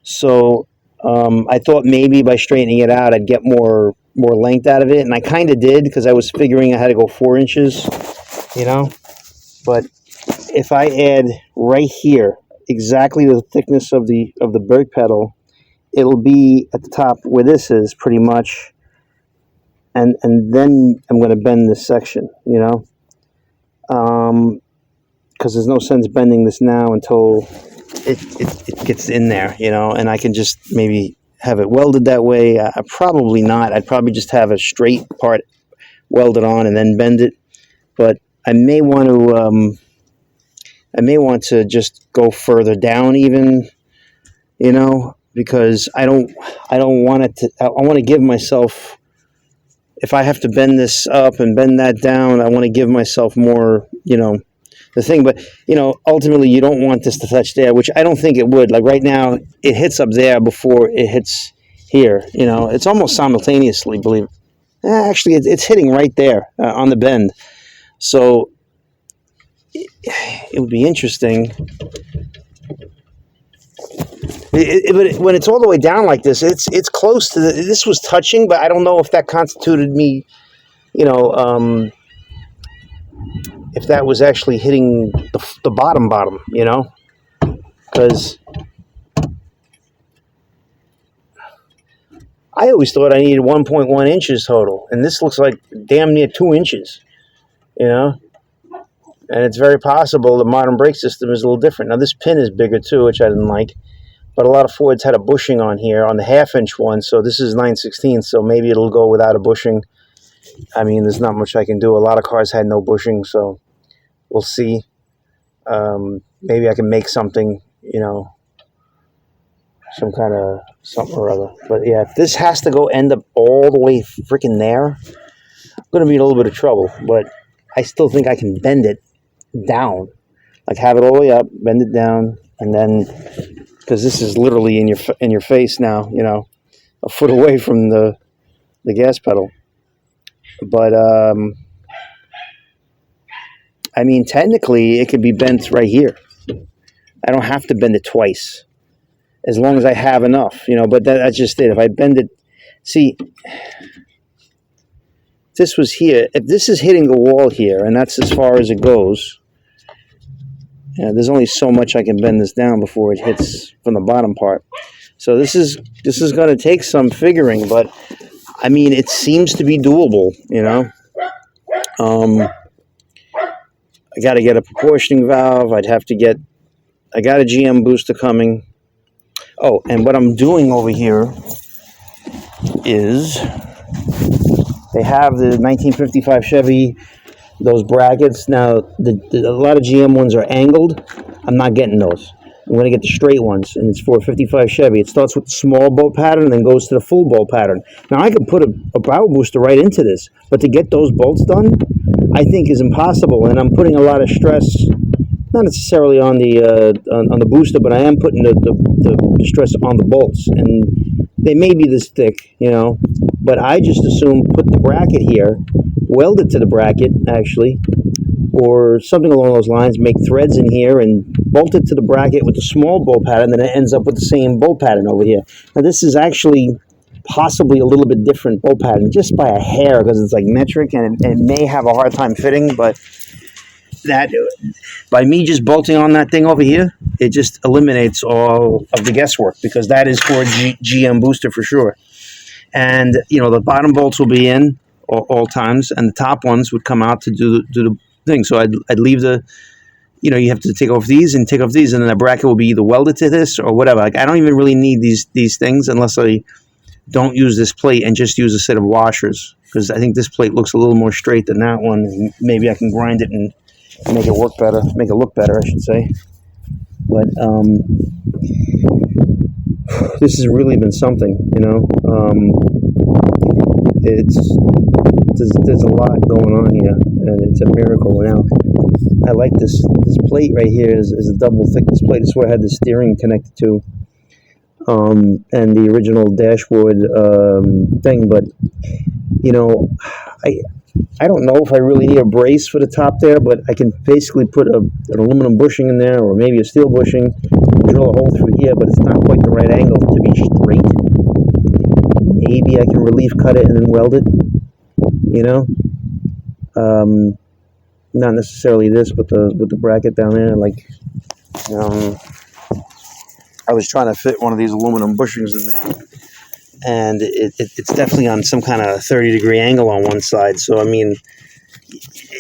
So I thought maybe by straightening it out, I'd get more length out of it, and I kind of did, because I was figuring I had to go 4 inches, you know. But if I add right here exactly the thickness of the brake pedal, it'll be at the top where this is pretty much, and then I'm going to bend this section, you know, because there's no sense bending this now until it gets in there, you know, and I can just maybe have it welded that way. Probably not. I'd probably just have a straight part welded on and then bend it. But I may want to just go further down even, you know, because I don't want it to. I want to give myself. If I have to bend this up and bend that down, I want to give myself more, you know, the thing. But, you know, ultimately you don't want this to touch there, which I don't think it would. Like right now, it hits up there before it hits here. You know, it's almost simultaneously, believe it. Actually, it's hitting right there on the bend. So it would be interesting. But when it's all the way down like this, it's close to this was touching, but I don't know if that constituted me, you know, if that was actually hitting the bottom, you know, because I always thought I needed 1.1 inches total, and this looks like damn near 2 inches, you know. And it's very possible the modern brake system is a little different. Now, this pin is bigger too, which I didn't like. But a lot of Fords had a bushing on here, on the half-inch one. So this is 9/16, so maybe it'll go without a bushing. I mean, there's not much I can do. A lot of cars had no bushing, so we'll see. Maybe I can make something, you know, some kind of something or other. But yeah, if this has to end up all the way freaking there, I'm going to be in a little bit of trouble. But I still think I can bend it down. Like have it all the way up, bend it down, and then, because this is literally in your face now, you know, a foot away from the gas pedal. But, I mean, technically, it could be bent right here. I don't have to bend it twice, as long as I have enough, you know, but that's just it. If I bend it, see, if this was here, if this is hitting the wall here, and that's as far as it goes, yeah, there's only so much I can bend this down before it hits from the bottom part. So this is going to take some figuring, but I mean, it seems to be doable, you know. I got to get a proportioning valve. I got a GM booster coming. Oh, and what I'm doing over here is they have the 1955 Chevy, those brackets. Now, a lot of GM ones are angled. I'm not getting those. I'm going to get the straight ones, and it's for a 55 Chevy. It starts with the small bolt pattern and then goes to the full bolt pattern. Now, I could put a power booster right into this, but to get those bolts done, I think is impossible, and I'm putting a lot of stress, not necessarily on the booster, but I am putting the stress on the bolts, and they may be this thick, you know, but I just assume put the bracket here, weld it to the bracket, actually, or something along those lines, make threads in here and bolt it to the bracket with the small bolt pattern, then it ends up with the same bolt pattern over here. Now, this is actually possibly a little bit different bolt pattern, just by a hair, because it's like metric, and it may have a hard time fitting, but that, by me just bolting on that thing over here, it just eliminates all of the guesswork, because that is for a GM booster for sure. And, you know, the bottom bolts will be in all times, and the top ones would come out to do the thing. So I'd leave you know, you have to take off these and take off these, and then the bracket will be either welded to this or whatever. Like, I don't even really need these things unless I don't use this plate and just use a set of washers, because I think this plate looks a little more straight than that one, and maybe I can grind it and make it look better, I should say. But this has really been something, you know. There's a lot going on here, and it's a miracle. Now, I like this plate right here is a double thickness plate. This is where I had the steering connected to, and the original dashboard thing. But, you know, I don't know if I really need a brace for the top there, but I can basically put an aluminum bushing in there, or maybe a steel bushing, drill a hole through here, but it's not quite the right angle to be straight. Maybe I can relief cut it and then weld it, you know. Not necessarily this, but with the bracket down there. Like, I was trying to fit one of these aluminum bushings in there, and it's definitely on some kind of 30-degree angle on one side. So I mean,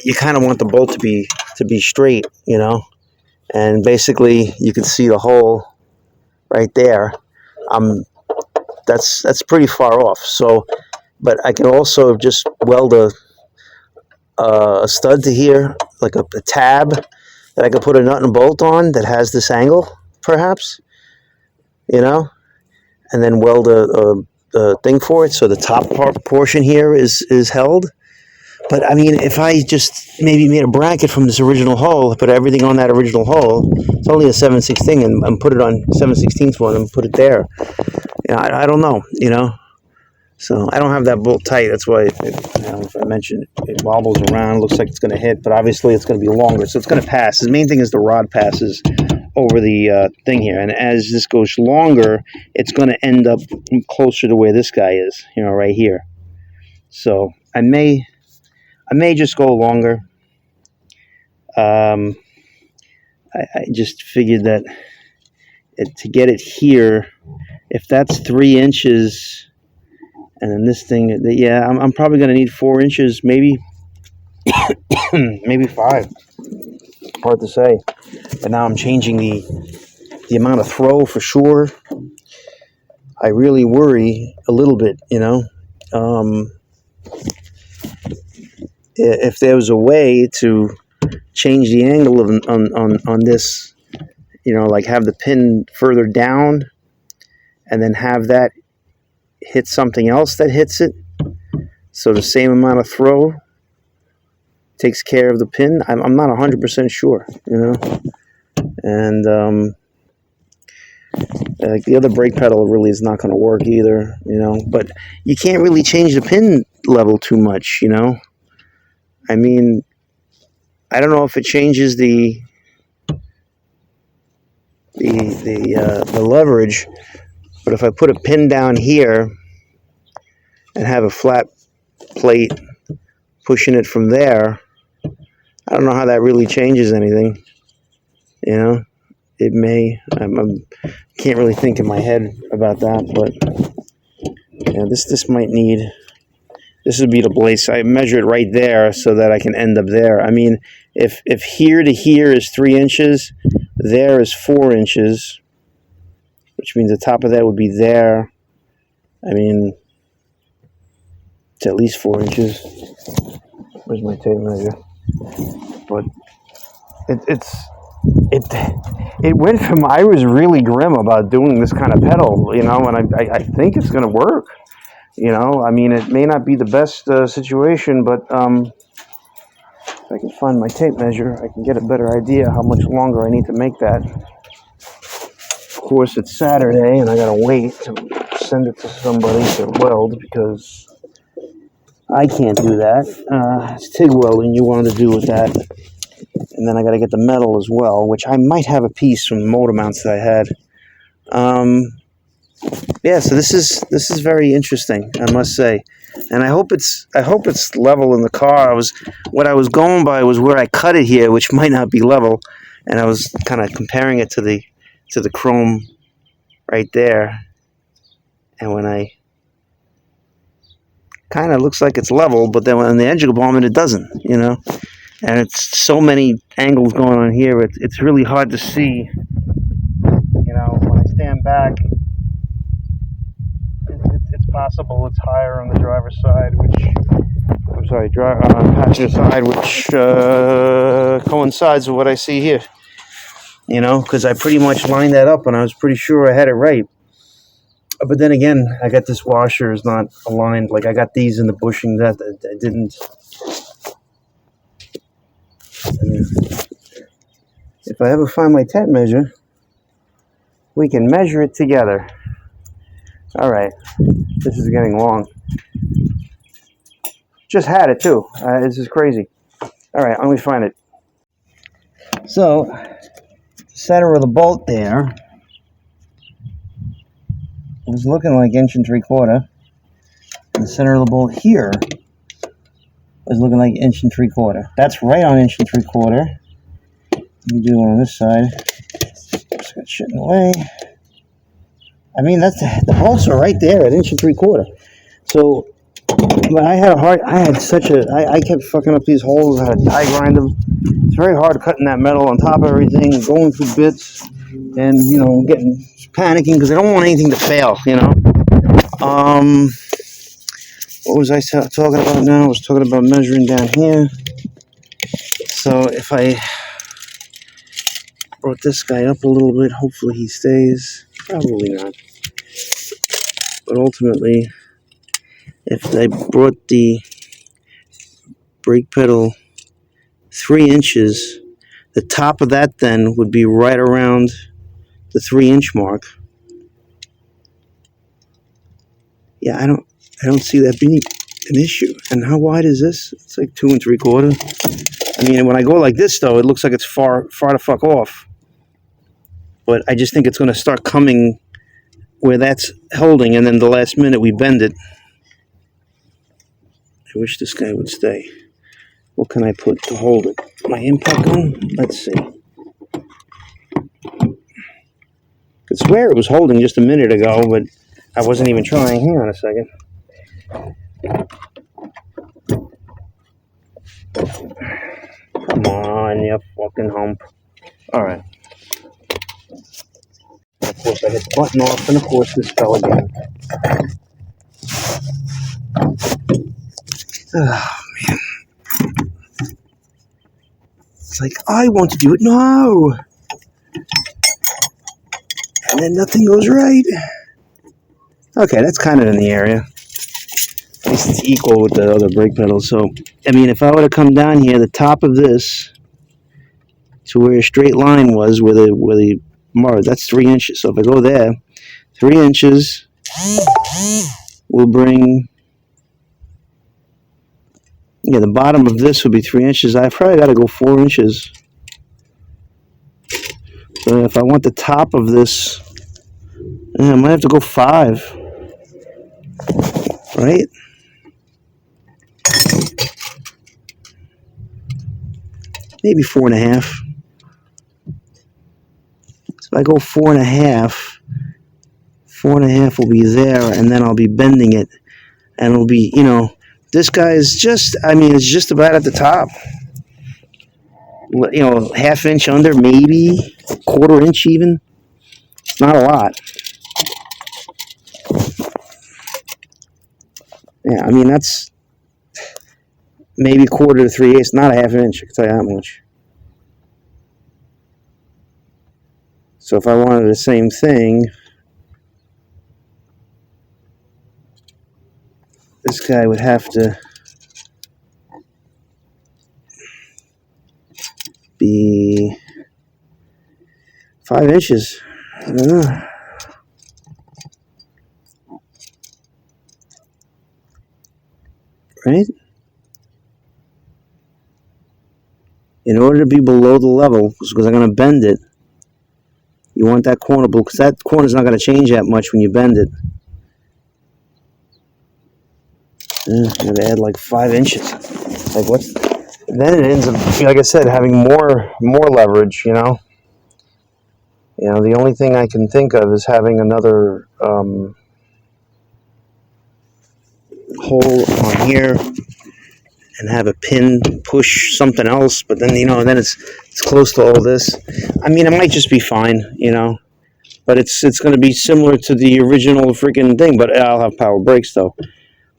you kind of want the bolt to be straight, you know. And basically, you can see the hole right there. That's pretty far off. So, but I can also just weld a stud to here, like a tab that I could put a nut and bolt on that has this angle, perhaps, you know, and then weld a thing for it, so the top portion here is held. But I mean, if I just maybe made a bracket from this original hole, put everything on that original hole, it's only a 7/16, and put it on 7/16 one and put it there. You know, I don't know, you know. So I don't have that bolt tight. That's why, if I mentioned it wobbles around, looks like it's going to hit, but obviously it's going to be longer, so it's going to pass. The main thing is the rod passes over the thing here, and as this goes longer, it's going to end up closer to where this guy is, you know, right here. So I may just go longer. I just figured that to get it here, if that's 3 inches, and then this thing, yeah, I'm probably going to need 4 inches, maybe, maybe 5. hard to say. But now I'm changing the amount of throw for sure. I really worry a little bit, you know. If there was a way to change the angle of on this, you know, like have the pin further down and then have that hit something else that hits it, so the same amount of throw takes care of the pin. I'm not 100% sure, you know. And the other brake pedal really is not going to work either, you know. But you can't really change the pin level too much, you know. I mean, I don't know if it changes the leverage, but if I put a pin down here and have a flat plate pushing it from there, I don't know how that really changes anything, you know. It may. I can't really think in my head about that, but yeah, this might need. This would be the place. I measure it right there so that I can end up there. I mean, if here to here is 3 inches, there is 4 inches, which means the top of that would be there. I mean, it's at least 4 inches. Where's my tape measure? But it went from, I was really grim about doing this kind of pedal, you know, and I think it's going to work. You know, I mean, it may not be the best situation, but if I can find my tape measure, I can get a better idea how much longer I need to make that. Of course, it's Saturday, and I gotta wait to send it to somebody to weld, because I can't do that. It's TIG welding you wanted to do with that. And then I gotta get the metal as well, which I might have a piece from the motor mounts that I had. Yeah, so this is very interesting, I must say, and I hope it's level in the car. What I was going by was where I cut it here, which might not be level, and I was kind of comparing it to the chrome right there, and when I kind of looks like it's level, but then on the edge of the compartment it doesn't, you know, and it's so many angles going on here. It's really hard to see, you know, when I stand back. It's possible it's higher on the driver's side, passenger side, which coincides with what I see here. You know, because I pretty much lined that up and I was pretty sure I had it right. But then again, I got this washer is not aligned. Like I got these in the bushing that I didn't. If I ever find my tape measure, we can measure it together. All right, this is getting long. Just had it too. This is crazy. All right, let me find it. So, center of the bolt there was looking like 1 3/4. And the center of the bolt here was looking like 1 3/4. That's right on 1 3/4. Let me do one on this side. Just got shit in the way. I mean, that's the bolts are right there at 1 3/4. So, but I kept fucking up these holes. I had to die grind them. It's very hard cutting that metal on top of everything, going through bits, and, you know, panicking because I don't want anything to fail, you know. What was I talking about now? I was talking about measuring down here. So if I brought this guy up a little bit, hopefully he stays. Probably not. But ultimately, if I brought the brake pedal 3 inches, the top of that then would be right around the 3-inch mark. Yeah, I don't see that being an issue. And how wide is this? It's like 2 3/4. I mean, when I go like this though, it looks like it's far to fuck off. But I just think it's going to start coming where that's holding, and then the last minute we bend it. I wish this guy would stay. What can I put to hold it? My impact gun? Let's see. I could swear it was holding just a minute ago, but I wasn't even trying. Hang on a second. Come Come on, you fucking hump. Alright. Of course, I hit the button off, and of course, this fell again. Oh, man. It's like, I want to do it now. And then nothing goes right. Okay, that's kind of in the area. At least it's equal with the other brake pedal. So, I mean, if I were to come down here, the top of this to where a straight line was, where the mark, that's 3 inches. So if I go there, 3 inches will bring, yeah, the bottom of this would be 3 inches. I probably got to go 4 inches. So if I want the top of this, I might have to go 5, right? Maybe 4.5. So if I go 4.5, 4.5 will be there, and then I'll be bending it, and it'll be, this guy is just, I mean, it's just about at the top. Half inch under, maybe, a quarter inch even. It's not a lot. Yeah, I mean, that's maybe quarter to 3/8, not a half inch, I can tell you that much. So if I wanted the same thing, this guy would have to be 5 inches. I don't know. Right? In order to be below the level, because I'm going to bend it, you want that corner, because that corner's not going to change that much when you bend it. I'm going to add like 5 inches. Like what? Then it ends up, like I said, having more leverage. The only thing I can think of is having another hole on here and have a pin push something else. But then then it's close to all this. I mean, it might just be fine. But it's going to be similar to the original freaking thing. But I'll have power brakes though.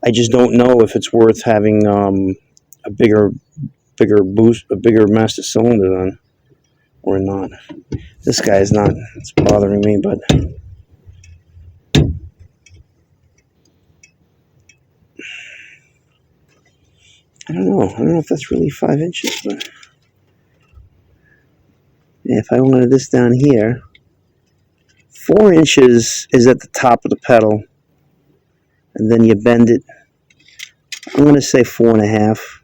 I just don't know if it's worth having a bigger boost, a bigger master cylinder on, or not. This guy is not. It's bothering me, but I don't know. I don't know if that's really 5 inches, but yeah, if I wanted this down here, 4 inches is at the top of the pedal, and then you bend it. I'm going to say 4.5.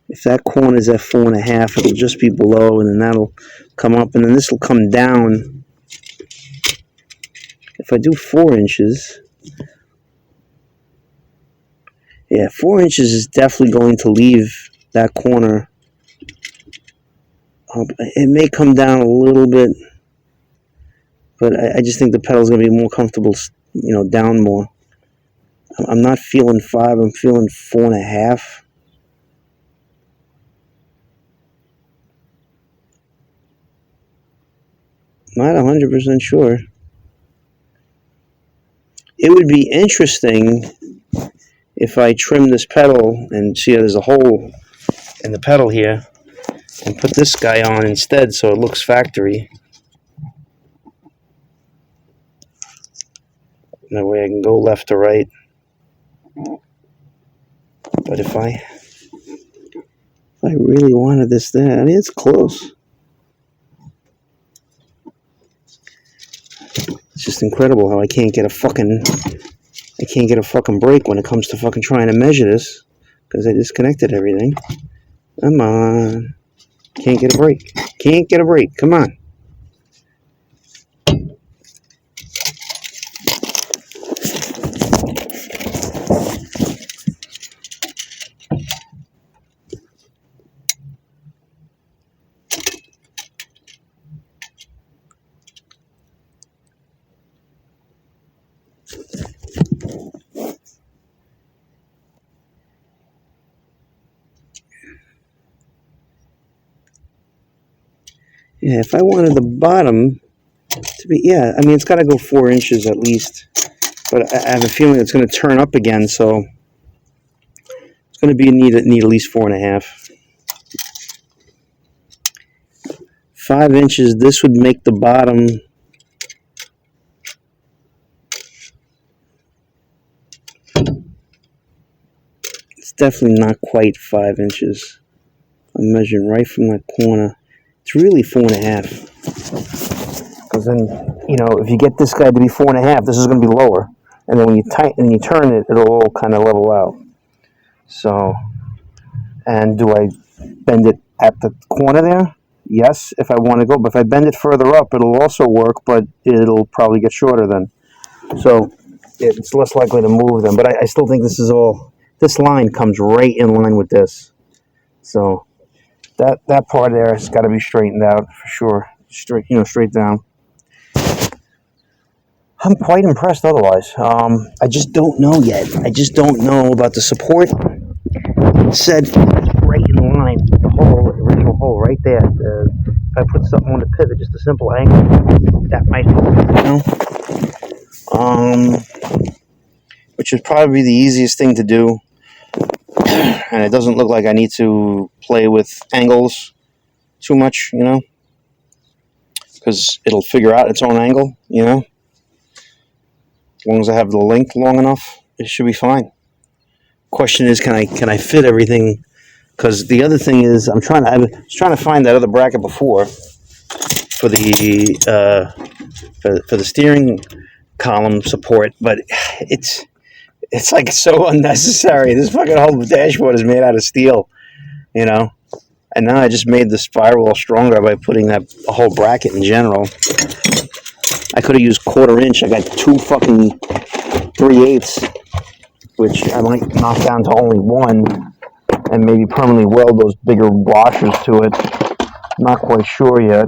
If that corner is at 4.5, it'll just be below, and then that'll come up, and then this will come down. If I do 4 inches, yeah, 4 inches is definitely going to leave that corner. It may come down a little bit, but I just think the pedal's going to be more comfortable, down more. I'm not feeling 5, I'm feeling 4.5. Not 100% sure. It would be interesting if I trim this pedal and see there's a hole in the pedal here and put this guy on instead so it looks factory. That way I can go left to right. But if I really wanted this there, I mean, it's close. It's just incredible how I can't get a fucking break when it comes to fucking trying to measure this, because I disconnected everything. Come on. Can't get a break. Can't get a break. Come on. Yeah, if I wanted the bottom to be, yeah, I mean, it's got to go 4 inches at least. But I have a feeling it's going to turn up again, so it's going to be need at least 4.5. 5 inches, this would make the bottom. It's definitely not quite 5 inches. I'm measuring right from that corner. It's really 4.5. Because then, if you get this guy to be 4.5, this is going to be lower. And then when you tighten and you turn it, it'll all kind of level out. So, and do I bend it at the corner there? Yes, if I want to go. But if I bend it further up, it'll also work, but it'll probably get shorter then. So it's less likely to move then. But I still think this line comes right in line with this. So that part there has got to be straightened out for sure. Straight down. I'm quite impressed otherwise. I just don't know yet. I just don't know about the support. It said right in line, the original hole right there. If I put something on the pivot, just a simple angle, that might help, which would probably be the easiest thing to do. And it doesn't look like I need to play with angles too much, because it'll figure out its own angle, As long as I have the length long enough, it should be fine. Question is, can I fit everything? Because the other thing is, I was trying to find that other bracket before for the steering column support, but it's like so unnecessary. This fucking whole dashboard is made out of steel, And now I just made the firewall stronger by putting that whole bracket in general. I could have used 1/4 inch. I got 2 fucking 3/8, which I might knock down to only 1, and maybe permanently weld those bigger washers to it. Not quite sure yet.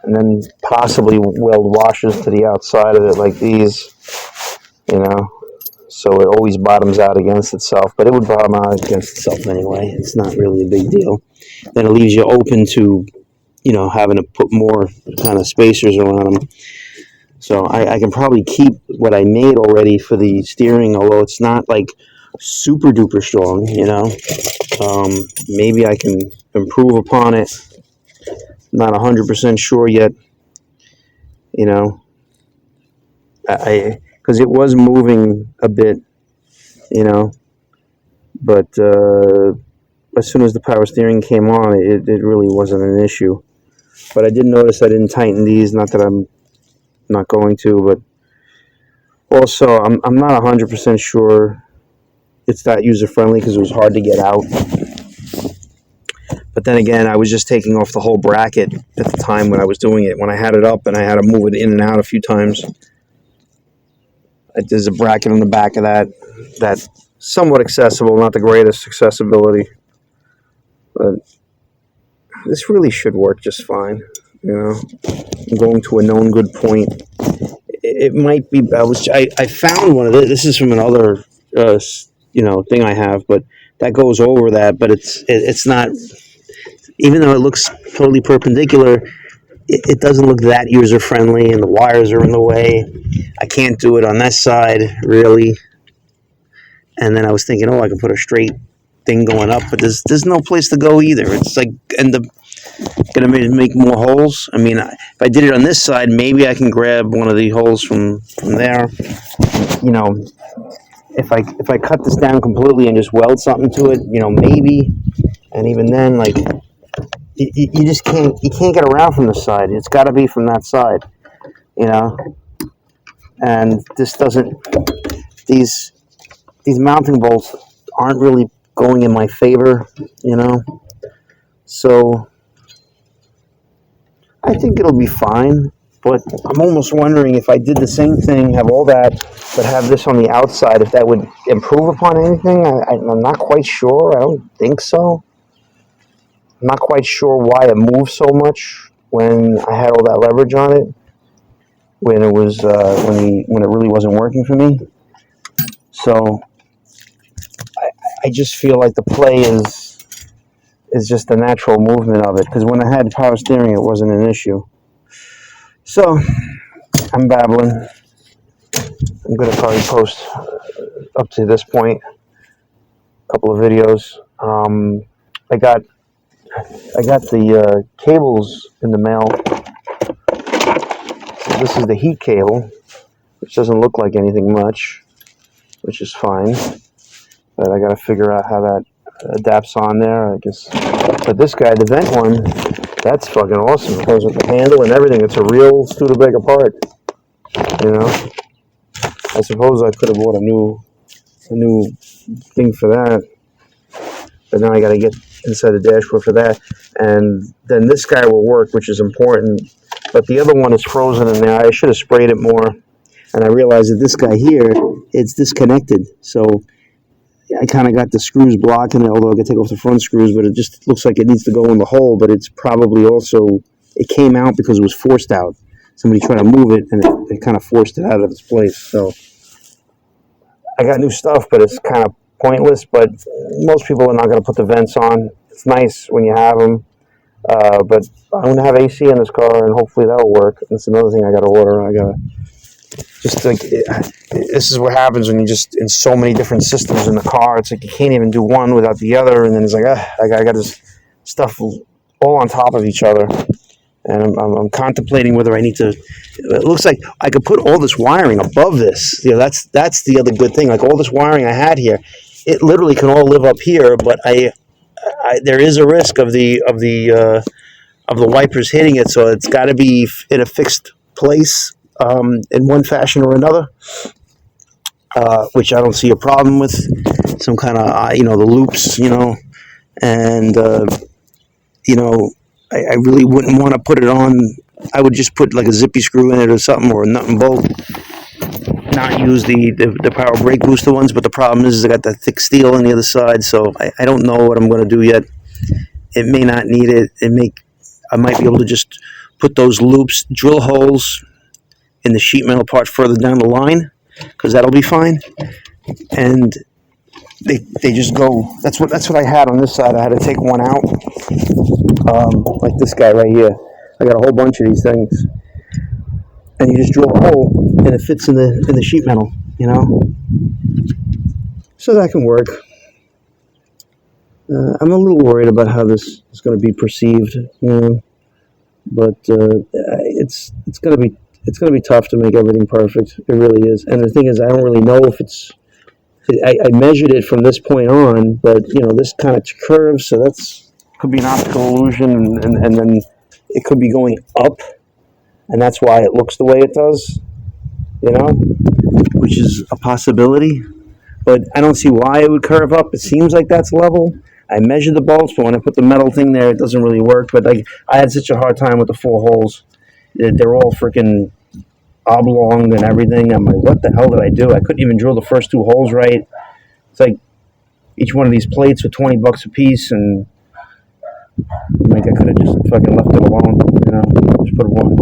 And then possibly weld washers to the outside of it like these, so it always bottoms out against itself. But it would bottom out against itself anyway. It's not really a big deal. Then it leaves you open to, having to put more kind of spacers around them. So I can probably keep what I made already for the steering, although it's not like super duper strong, maybe I can improve upon it. Not 100% sure yet, because it was moving a bit, but as soon as the power steering came on, it really wasn't an issue. But I did notice I didn't tighten these, not that I'm not going to, but also I'm not 100% sure it's that user-friendly because it was hard to get out. But then again, I was just taking off the whole bracket at the time when I was doing it. When I had it up and I had to move it in and out a few times, there's a bracket on the back of that's somewhat accessible, not the greatest accessibility, but this really should work just fine. I'm going to a known good point. It might be. I found one of this. This is from another thing I have, but that goes over that. But it's not. Even though it looks totally perpendicular, it doesn't look that user friendly, and the wires are in the way. I can't do it on that side really. And then I was thinking, I can put a straight thing going up, but there's no place to go either. It's like gonna make more holes. I mean, if I did it on this side, maybe I can grab one of the holes from there. If I cut this down completely and just weld something to it, maybe. And even then, like, you just can't get around from this side. It's got to be from that side, And this doesn't. These mounting bolts aren't really going in my favor, So I think it'll be fine. But I'm almost wondering if I did the same thing, have all that, but have this on the outside, if that would improve upon anything. I'm not quite sure. I don't think so. I'm not quite sure why it moved so much when I had all that leverage on it, when it was when it really wasn't working for me. So I just feel like the play is is just the natural movement of it. Because when I had power steering, it wasn't an issue. So, I'm babbling. I'm going to probably post up to this point a couple of videos. I got the cables in the mail. So this is the heat cable, which doesn't look like anything much, which is fine. But I got to figure out how that adapts on there, I guess. But this guy, the vent one, that's fucking awesome. It comes with the handle and everything. It's a real Studebaker part, you know. I suppose I could have bought a new thing for that, but now I got to get inside the dashboard for that. And then this guy will work, which is important. But the other one is frozen in there. I should have sprayed it more. And I realized that this guy here, it's disconnected. So I kind of got the screws blocking it, although I could take off the front screws, but it just looks like it needs to go in the hole. But it's probably also, it came out because it was forced out. Somebody tried to move it, and it kind of forced it out of its place. So I got new stuff, but it's kind of pointless. But most people are not going to put the vents on. It's nice when you have them. But I'm going to have AC in this car, and hopefully that'll work. That's another thing I got to order. I got to just like, this is what happens when you just in so many different systems in the car. It's like you can't even do one without the other, and then it's like, I got this stuff all on top of each other. And I'm contemplating whether I need to. It looks like I could put all this wiring above this. You know, that's the other good thing. Like all this wiring I had here, it literally can all live up here. But there is a risk of the wipers hitting it, so it's got to be in a fixed place in one fashion or another. Which I don't see a problem with. Some kind of the loops, and I really wouldn't want to put it on. I would just put like a zippy screw in it or something, or a nut and bolt. Not use the power brake booster ones, but the problem is I got that thick steel on the other side, so I don't know what I'm going to do yet. It may not need it. I might be able to just put those loops, drill holes in the sheet metal part further down the line, because that'll be fine. And they just go. That's what I had on this side. I had to take one out, like this guy right here. I got a whole bunch of these things, and you just drill a hole, and it fits in the sheet metal, So that can work. I'm a little worried about how this is going to be perceived, but it's going to be tough to make everything perfect. It really is. And the thing is, I don't really know if it's. I measured it from this point on, but this kind of curves, so that's could be an optical illusion, and then it could be going up, and that's why it looks the way it does, which is a possibility. But I don't see why it would curve up. It seems like that's level. I measured the bolts, but when I put the metal thing there, it doesn't really work. But I had such a hard time with the 4 holes. They're all freaking oblong and everything. I'm like, what the hell did I do? I couldn't even drill the first 2 holes right. It's like each one of these plates for $20 a piece, and like I could have just fucking left it alone, just put one.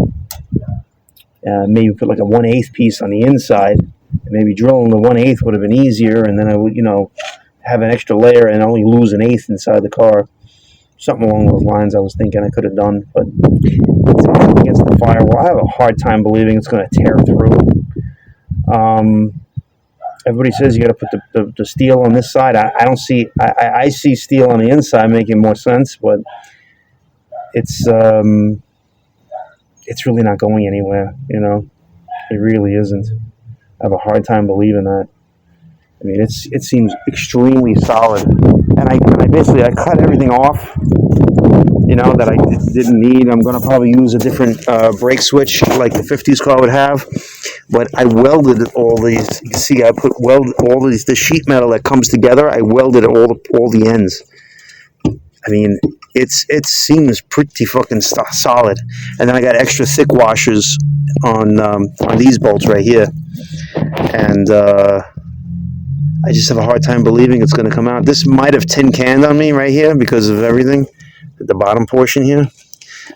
Maybe put like a 1/8 piece on the inside, and maybe drilling the 1/8 would have been easier, and then I would, have an extra layer and only lose 1/8 inside the car. Something along those lines I was thinking I could have done, but it's against the firewall. I have a hard time believing it's going to tear through. Everybody says you got to put the steel on this side. I don't see. I see steel on the inside making more sense, but it's really not going anywhere. It really isn't. I have a hard time believing that. I mean, it seems extremely solid, and I cut everything off, that I didn't need. I'm going to probably use a different brake switch like the 50s car would have, but I welded all these. You can see I weld all these, the sheet metal that comes together. I welded all the ends. I mean, it seems pretty fucking solid, and then I got extra thick washers on these bolts right here, and I just have a hard time believing it's going to come out. This might have tin canned on me right here because of everything, the bottom portion here.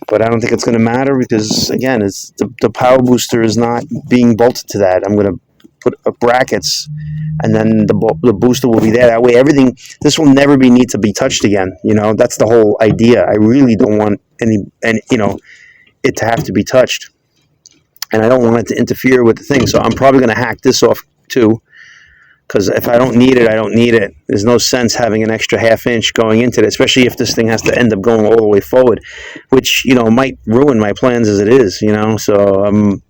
But I don't think it's going to matter because, again, it's the power booster is not being bolted to that. I'm going to put brackets, and then the booster will be there. That way, this will never need to be touched again. That's the whole idea. I really don't want it to have to be touched, and I don't want it to interfere with the thing. So I'm probably going to hack this off too, because if I don't need it, I don't need it. There's no sense having an extra ½ inch going into it, especially if this thing has to end up going all the way forward, which might ruin my plans as it is. So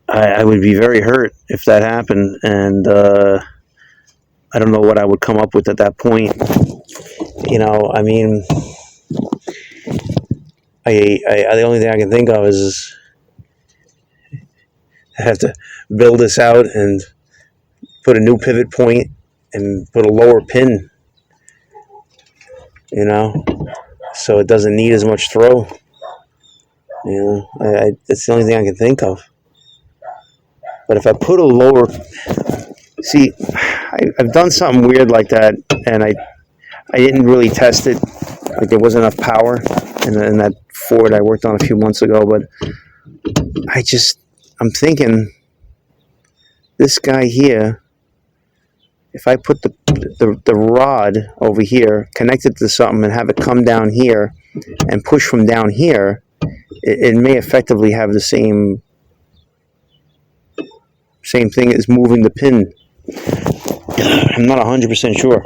I would be very hurt if that happened, and I don't know what I would come up with at that point. I mean, the only thing I can think of is I have to build this out and put a new pivot point and put a lower pin, so it doesn't need as much throw. That's the only thing I can think of. But if I put a lower, see, I've done something weird like that, and I didn't really test it. Like, there wasn't enough power in that Ford I worked on a few months ago. But I'm thinking, this guy here, if I put the rod over here, connect it to something, and have it come down here and push from down here, it may effectively have the same thing as moving the pin. I'm not 100% sure.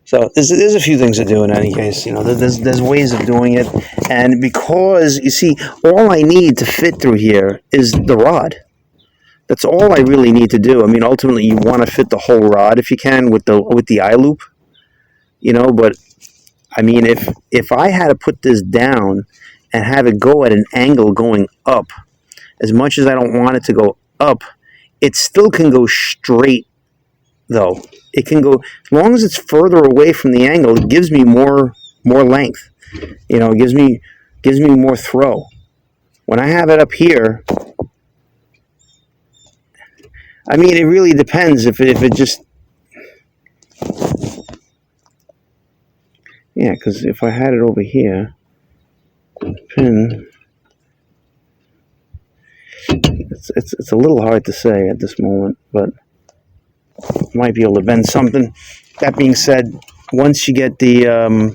So there's a few things to do in any case. There's ways of doing it, and because you see, all I need to fit through here is the rod. That's all I really need to do. I mean, ultimately, you want to fit the whole rod if you can with the eye loop, But I mean, if I had to put this down and have it go at an angle going up, as much as I don't want it to go up, it still can go straight, though. It can go, as long as it's further away from the angle, it gives me more length. It gives me more throw. When I have it up here, I mean, it really depends if it just, yeah, because if I had it over here, pin, it's a little hard to say at this moment, but might be able to bend something. That being said, once you get a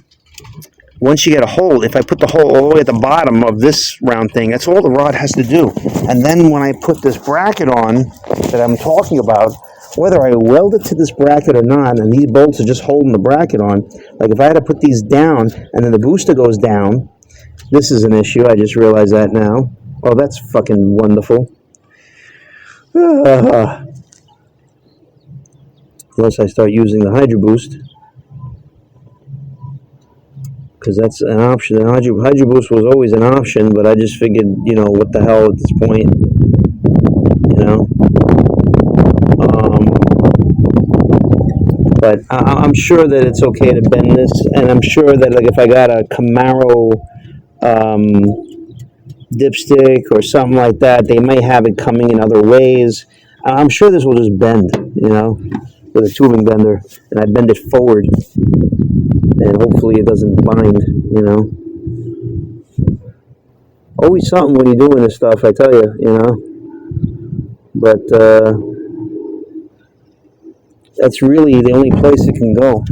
hole, if I put the hole all the way at the bottom of this round thing, that's all the rod has to do. And then when I put this bracket on that I'm talking about, whether I weld it to this bracket or not, and these bolts are just holding the bracket on, like if I had to put these down and then the booster goes down, this is an issue. I just realized that now. Oh, that's fucking wonderful. Unless I start using the Hydro Boost, because that's an option. The Hydro Boost was always an option, but I just figured, what the hell at this point, But I'm sure that it's okay to bend this, and I'm sure that, like, if I got a Camaro dipstick or something like that, they may have it coming in other ways. I'm sure this will just bend, with a tubing bender, and I bend it forward, and hopefully it doesn't bind, Always something when you're doing this stuff, I tell you, But that's really the only place it can go,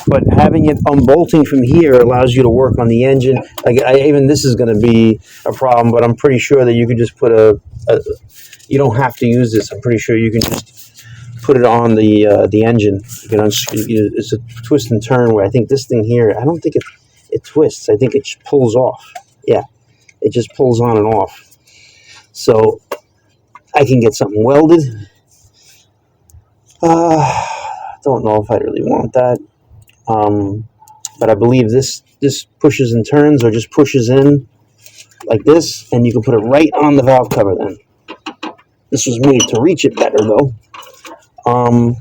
But having it unbolting from here allows you to work on the engine. Even this is going to be a problem, but I'm pretty sure that you could just put you don't have to use this. I'm pretty sure you can just put it on the engine. It's a twist and turn where I think this thing here, I don't think it twists. I think it just pulls off. Yeah, it just pulls on and off. So I can get something welded. Don't know if I really want that. But I believe this pushes and turns, or just pushes in like this, and you can put it right on the valve cover then. This was made to reach it better, though. But,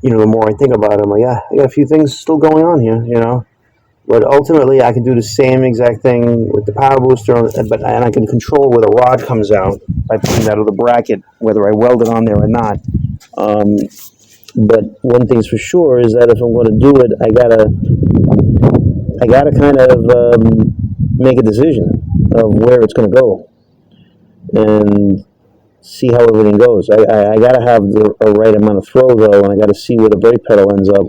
the more I think about it, I'm like, I got a few things still going on here, But ultimately, I can do the same exact thing with the power booster, and I can control where the rod comes out by putting that other bracket, whether I weld it on there or not. But one thing's for sure is that if I'm going to do it, I gotta kind of make a decision. of where it's going to go and see how everything goes. I got to have a right amount of throw, though, and I got to see where the brake pedal ends up.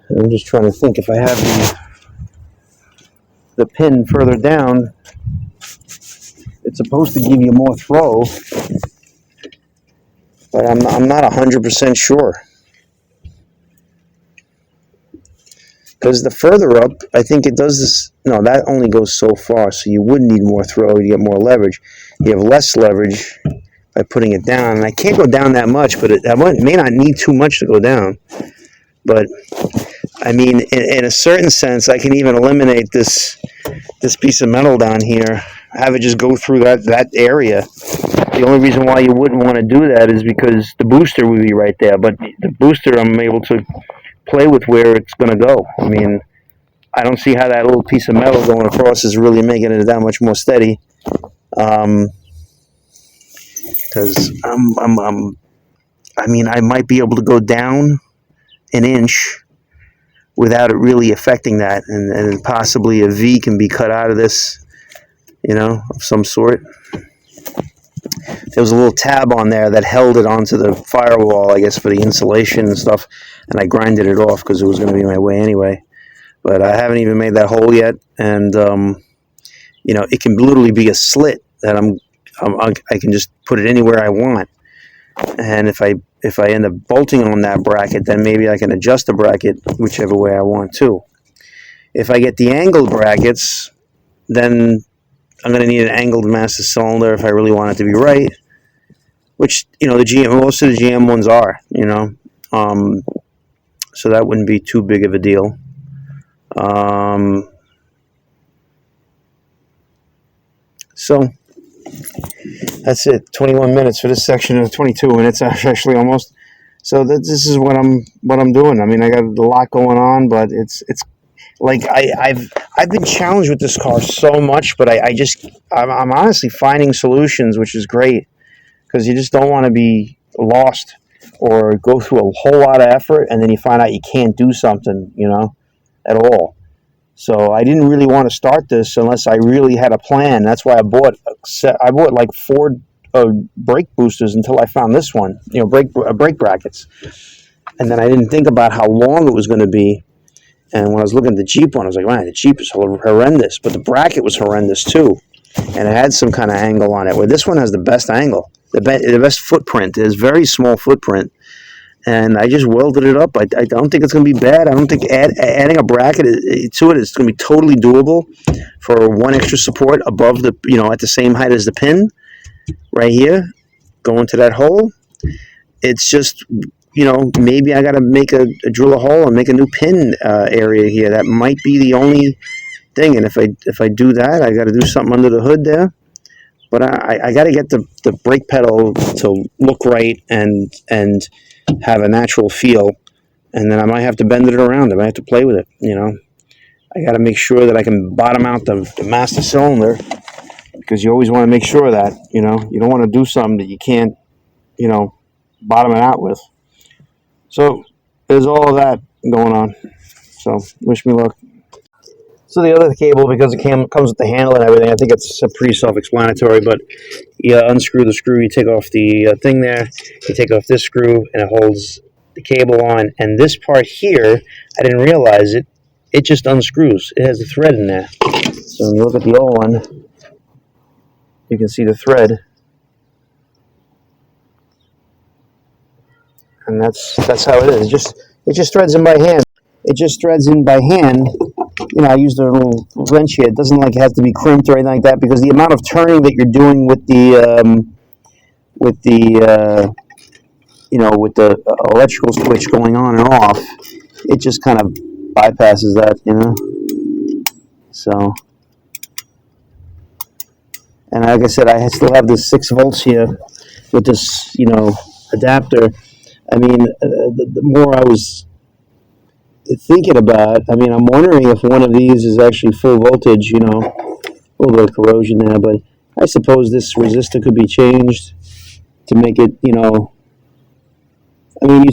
And I'm just trying to think, if I have the pin further down, it's supposed to give you more throw, but I'm not 100% sure. Because the further up, I think it does this. No, that only goes so far, so you would need more throw to get more leverage. You have less leverage by putting it down, and I can't go down that much, but I may not need too much to go down. But I mean, in a certain sense, I can even eliminate this piece of metal down here, have it just go through that area. The only reason why you wouldn't want to do that is because the booster would be right there, but the booster, I'm able to play with where it's going to go. I mean, I don't see how that little piece of metal going across is really making it that much more steady. Because I mean, I might be able to go down an inch without it really affecting that, and possibly a V can be cut out of this, of some sort. There was a little tab on there that held it onto the firewall, I guess, for the insulation and stuff, and I grinded it off because it was going to be my way anyway. But I haven't even made that hole yet, and it can literally be a slit that I can just put it anywhere I want. And if I end up bolting on that bracket, then maybe I can adjust the bracket whichever way I want to. If I get the angled brackets, then I'm going to need an angled master cylinder if I really want it to be right, which, most of the GM ones are, so that wouldn't be too big of a deal. So that's it. 21 minutes for this section of 22 minutes, actually, almost. So this is what I'm doing. I mean, I got a lot going on, but it's like I've been challenged with this car so much, but I'm honestly finding solutions, which is great, because you just don't want to be lost or go through a whole lot of effort and then you find out you can't do something, at all. So I didn't really want to start this unless I really had a plan. That's why I bought like 4 brake boosters until I found this one, brake brackets. And then I didn't think about how long it was going to be. And when I was looking at the Jeep one, I was like, man, the Jeep is horrendous. But the bracket was horrendous too. And it had some kind of angle on it, where this one has the best angle, the best footprint. It has very small footprint. And I just welded it up. I don't think it's going to be bad. I don't think adding a bracket to it is going to be totally doable for one extra support above the, at the same height as the pin right here, going to that hole. It's just, maybe I got to drill a hole and make a new pin area here. That might be the only thing. And if I do that, I got to do something under the hood there. But I got to get the brake pedal to look right and have a natural feel, and then I might have to bend it around. I might have to play with it. I got to make sure that I can bottom out the master cylinder, because you always want to make sure that you don't want to do something that you can't bottom it out with. So there's all of that going on. So wish me luck. So the other cable, because it comes with the handle and everything, I think it's pretty self-explanatory, but you unscrew the screw, you take off the thing there, you take off this screw, and it holds the cable on. And this part here, I didn't realize it just unscrews. It has a thread in there. So when you look at the old one, you can see the thread. And that's how it is. It just threads in by hand. It just threads in by hand. I used a little wrench here. It doesn't have to be crimped or anything like that, because the amount of turning that you're doing with the electrical switch going on and off, it just kind of bypasses that, So, and like I said, I still have this 6 volts here with this, adapter. I mean, the more I was thinking about, I'm wondering if one of these is actually full voltage, a little bit of corrosion there, but I suppose this resistor could be changed to make it, you'd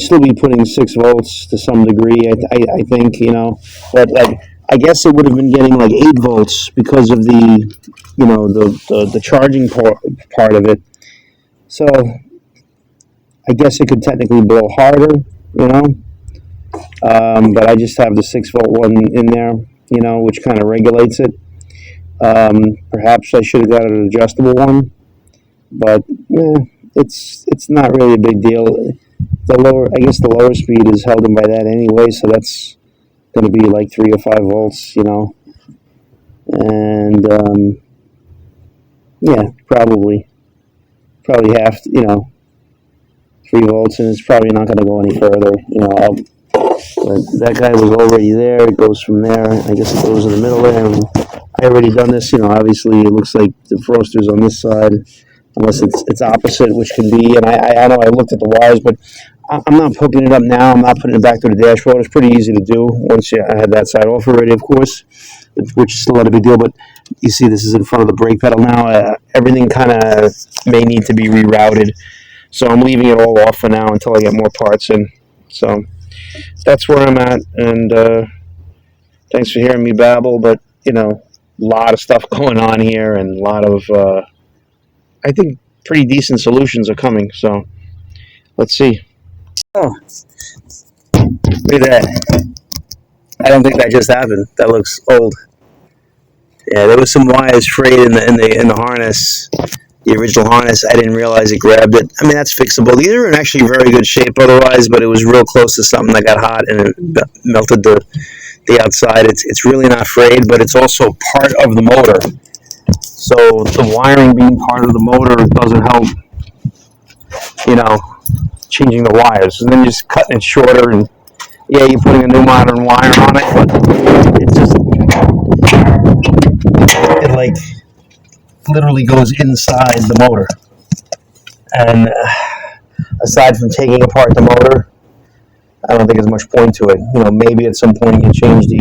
still be putting 6 volts to some degree, I think, but I guess it would have been getting like 8 volts because of the, the charging part of it. So I guess it could technically blow harder, but I just have the 6-volt one in there, which kind of regulates it. Perhaps I should have got an adjustable one, but it's not really a big deal. I guess the lower speed is held in by that anyway, so that's going to be like 3 or 5 volts, and probably half, 3 volts, and it's probably not going to go any further, but that guy was already there. It goes from there. I guess it goes in the middle there. And I already done this, obviously it looks like the defroster's on this side, unless it's opposite, which can be, and I know I looked at the wires, but I'm not hooking it up now. I'm not putting it back to the dashboard. It's pretty easy to do once I had that side off already, of course, which is still not a big deal. But you see, this is in front of the brake pedal now. Everything kind of may need to be rerouted. So I'm leaving it all off for now until I get more parts in. So that's where I'm at. And thanks for hearing me babble. But, a lot of stuff going on here, and a lot of, I think, pretty decent solutions are coming. So let's see. Oh, look at that. I don't think that just happened. That looks old. Yeah, there was some wires frayed in the harness, the original harness. I didn't realize it grabbed it. I mean, that's fixable. These are in actually very good shape otherwise, but it was real close to something that got hot and it melted the outside. It's really not frayed, but it's also part of the motor. So the wiring being part of the motor doesn't help, changing the wires. And then you're just cutting it shorter, and you're putting a new modern wire on it, but it's just, it like literally goes inside the motor. And aside from taking apart the motor, I don't think there's much point to it. Maybe at some point you can change the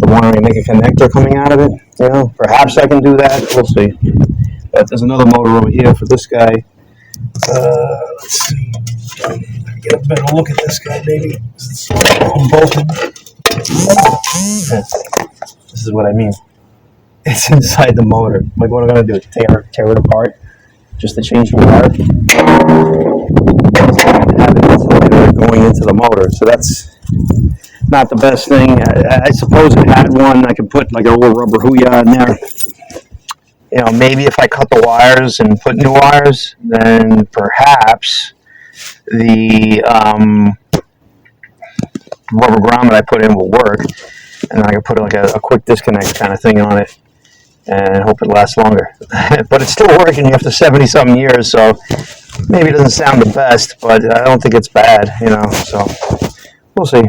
wiring and make a connector coming out of it. Perhaps I can do that. We'll see. But there's another motor over here for this guy. Let's see. Get a better look at this guy, maybe. On both of them. This is what I mean. It's inside the motor. Like, what am I going to do? Tear it apart just to change the wire? Have it insulator going into the motor. So that's not the best thing. I suppose it had one. I could put like a little rubber hooyah in there. Maybe if I cut the wires and put new wires, then perhaps the rubber grommet I put in will work, and I can put like a quick disconnect kind of thing on it and hope it lasts longer. But it's still working after 70-something years, so maybe it doesn't sound the best, but I don't think it's bad, so we'll see.